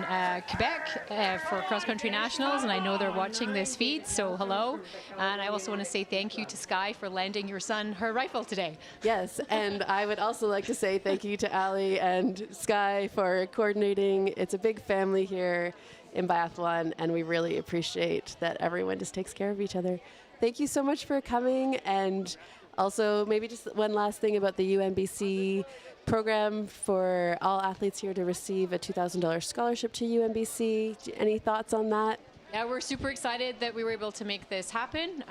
Quebec for cross-country nationals, and I know they're watching this feed, so hello. And I also want to say thank you to Sky for lending your son her rifle today. Yes, and I would also like to say thank you to Ali and Sky for coordinating. It's a big family here in biathlon, and we really appreciate that everyone just takes care of each other. Thank you so much for coming, and also maybe just one last thing about the UNBC program for all athletes here to receive a $2,000 scholarship to UNBC. Any thoughts on that? Yeah, we're super excited that we were able to make this happen.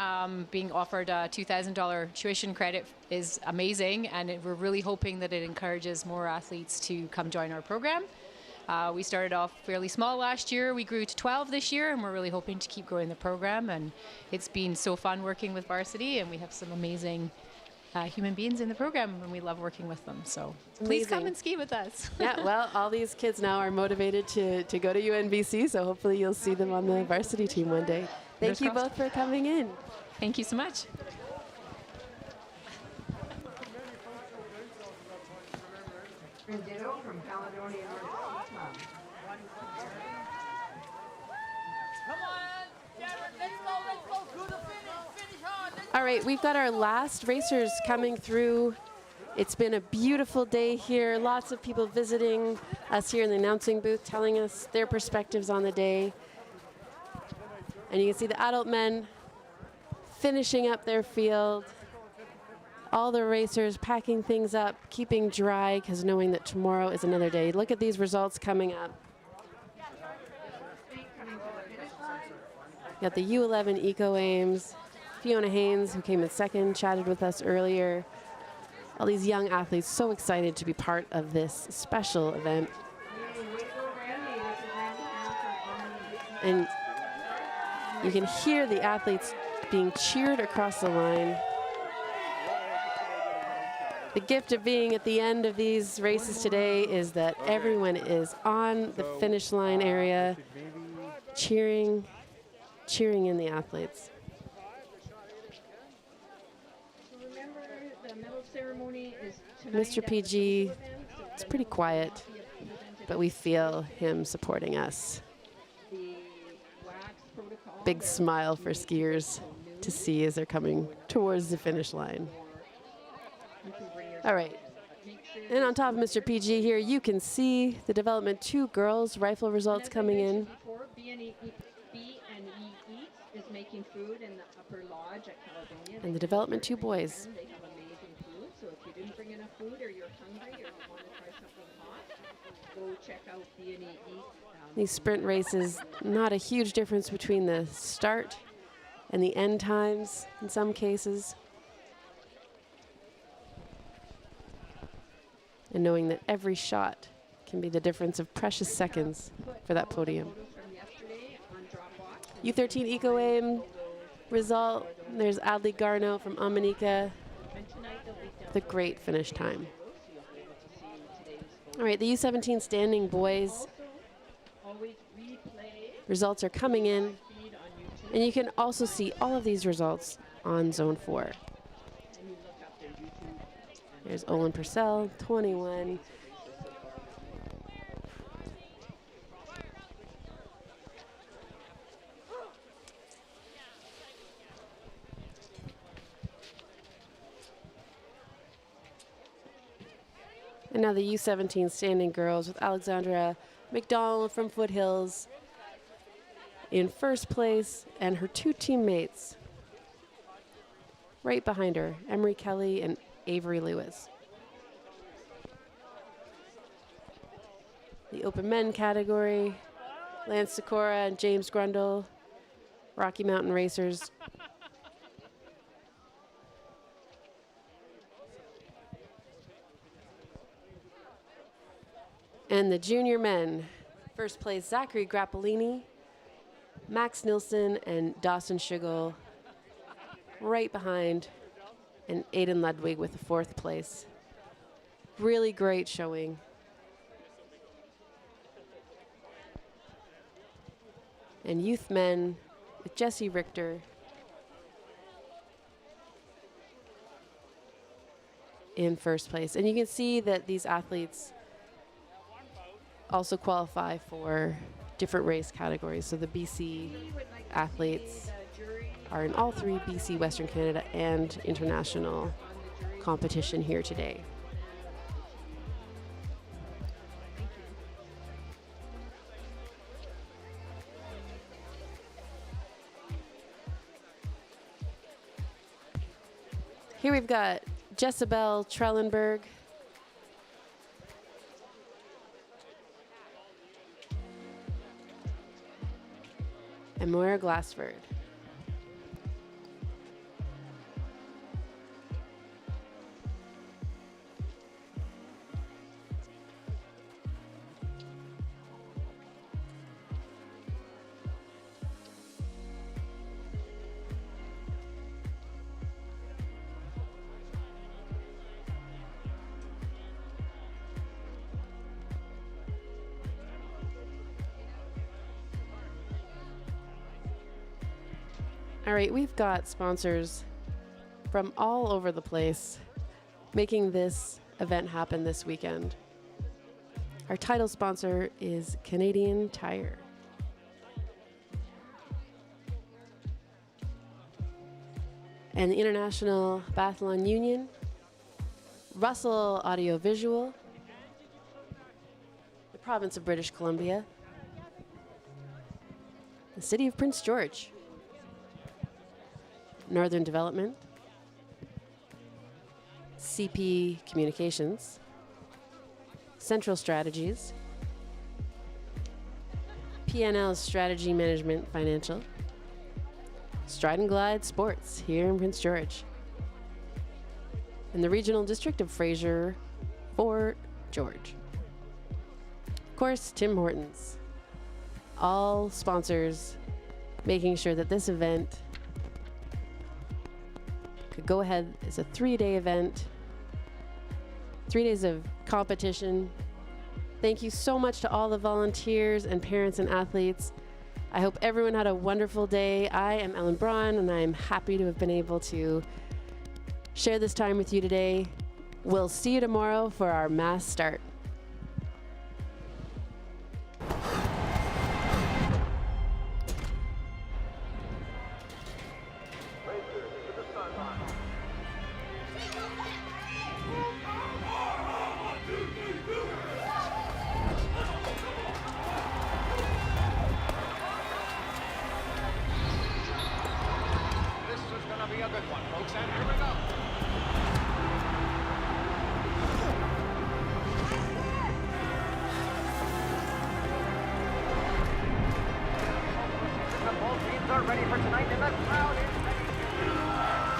Being offered a $2,000 tuition credit is amazing, and we're really hoping that it encourages more athletes to come join our program. We started off fairly small last year. We grew to 12 this year, and we're really hoping to keep growing the program. And it's been so fun working with varsity, and we have some amazing human beings in the program, and we love working with them. So please come and ski with us. Yeah, well, all these kids now are motivated to go to UNBC, so hopefully you'll see them on the varsity team one day. Thank you both for coming in. Thank you so much. Ditto from Caledonia Nordic Ski Club. All right, we've got our last racers coming through. It's been a beautiful day here. Lots of people visiting us here in the announcing booth, telling us their perspectives on the day. And you can see the adult men finishing up their field. All the racers packing things up, keeping dry, because knowing that tomorrow is another day. Look at these results coming up. Got the U11 Eco Aims. Fiona Haynes, who came in second, chatted with us earlier. All these young athletes so excited to be part of this special event. And you can hear the athletes being cheered across the line. The gift of being at the end of these races today is that everyone is on the finish line area, cheering in the athletes. Remember, the medal ceremony is tonight Mr. at the PG, social event, so it's the pretty medals quiet, will be presented but we feel him supporting us. the wax protocol. Big smile for skiers to see as they're coming towards the finish line. All right. And on top of Mr. PG here, you can see the Development 2 girls rifle results coming in. Before, B and E Eats is making food in the upper lodge at Caledonia. And the Development 2 boys. They have amazing food, so if you didn't bring enough food or you're hungry or you want to try something hot, go check out B and E Eats. These sprint races, not a huge difference between the start and the end times in some cases. And knowing that every shot can be the difference of precious seconds for that podium. U13 Eco Aim result. There's Adley Garno from Omanika with a great finish time. All right, the U17 standing boys results are coming in. And you can also see all of these results on Zone 4. There's Olin Purcell, 21. And now the U17 standing girls with Alexandra McDonald from Foothills in first place, and her two teammates right behind her, Emery Kelly and Avery Lewis. The open men category, Lance Sikora and James Grundle, Rocky Mountain Racers. And the junior men, first place Zachary Grappolini, Max Nilsson and Dawson Schigel right behind, and Aiden Ludwig with the fourth place. Really great showing. And youth men with Jesse Richter in first place. And you can see that these athletes also qualify for different race categories. So the BC athletes are in all three BC, Western Canada, and international competition here today. Here we've got Jezebel Trellenberg, and Moira Glassford. All right, we've got sponsors from all over the place making this event happen this weekend. Our title sponsor is Canadian Tire. And the International Biathlon Union, Russell Audiovisual, the province of British Columbia, the city of Prince George, Northern Development, CP Communications, Central Strategies, PNL Strategy Management Financial, Stride and Glide Sports here in Prince George. In the regional district of Fraser, Fort George. Of course, Tim Hortons. All sponsors making sure that this event could go ahead. It's a 3-day event, 3 days of competition. Thank you so much to all the volunteers and parents and athletes. I hope everyone had a wonderful day. I am Ellen Braun, and I am happy to have been able to share this time with you today. We'll see you tomorrow for our mass start. Both teams are ready for tonight, and the crowd is ready.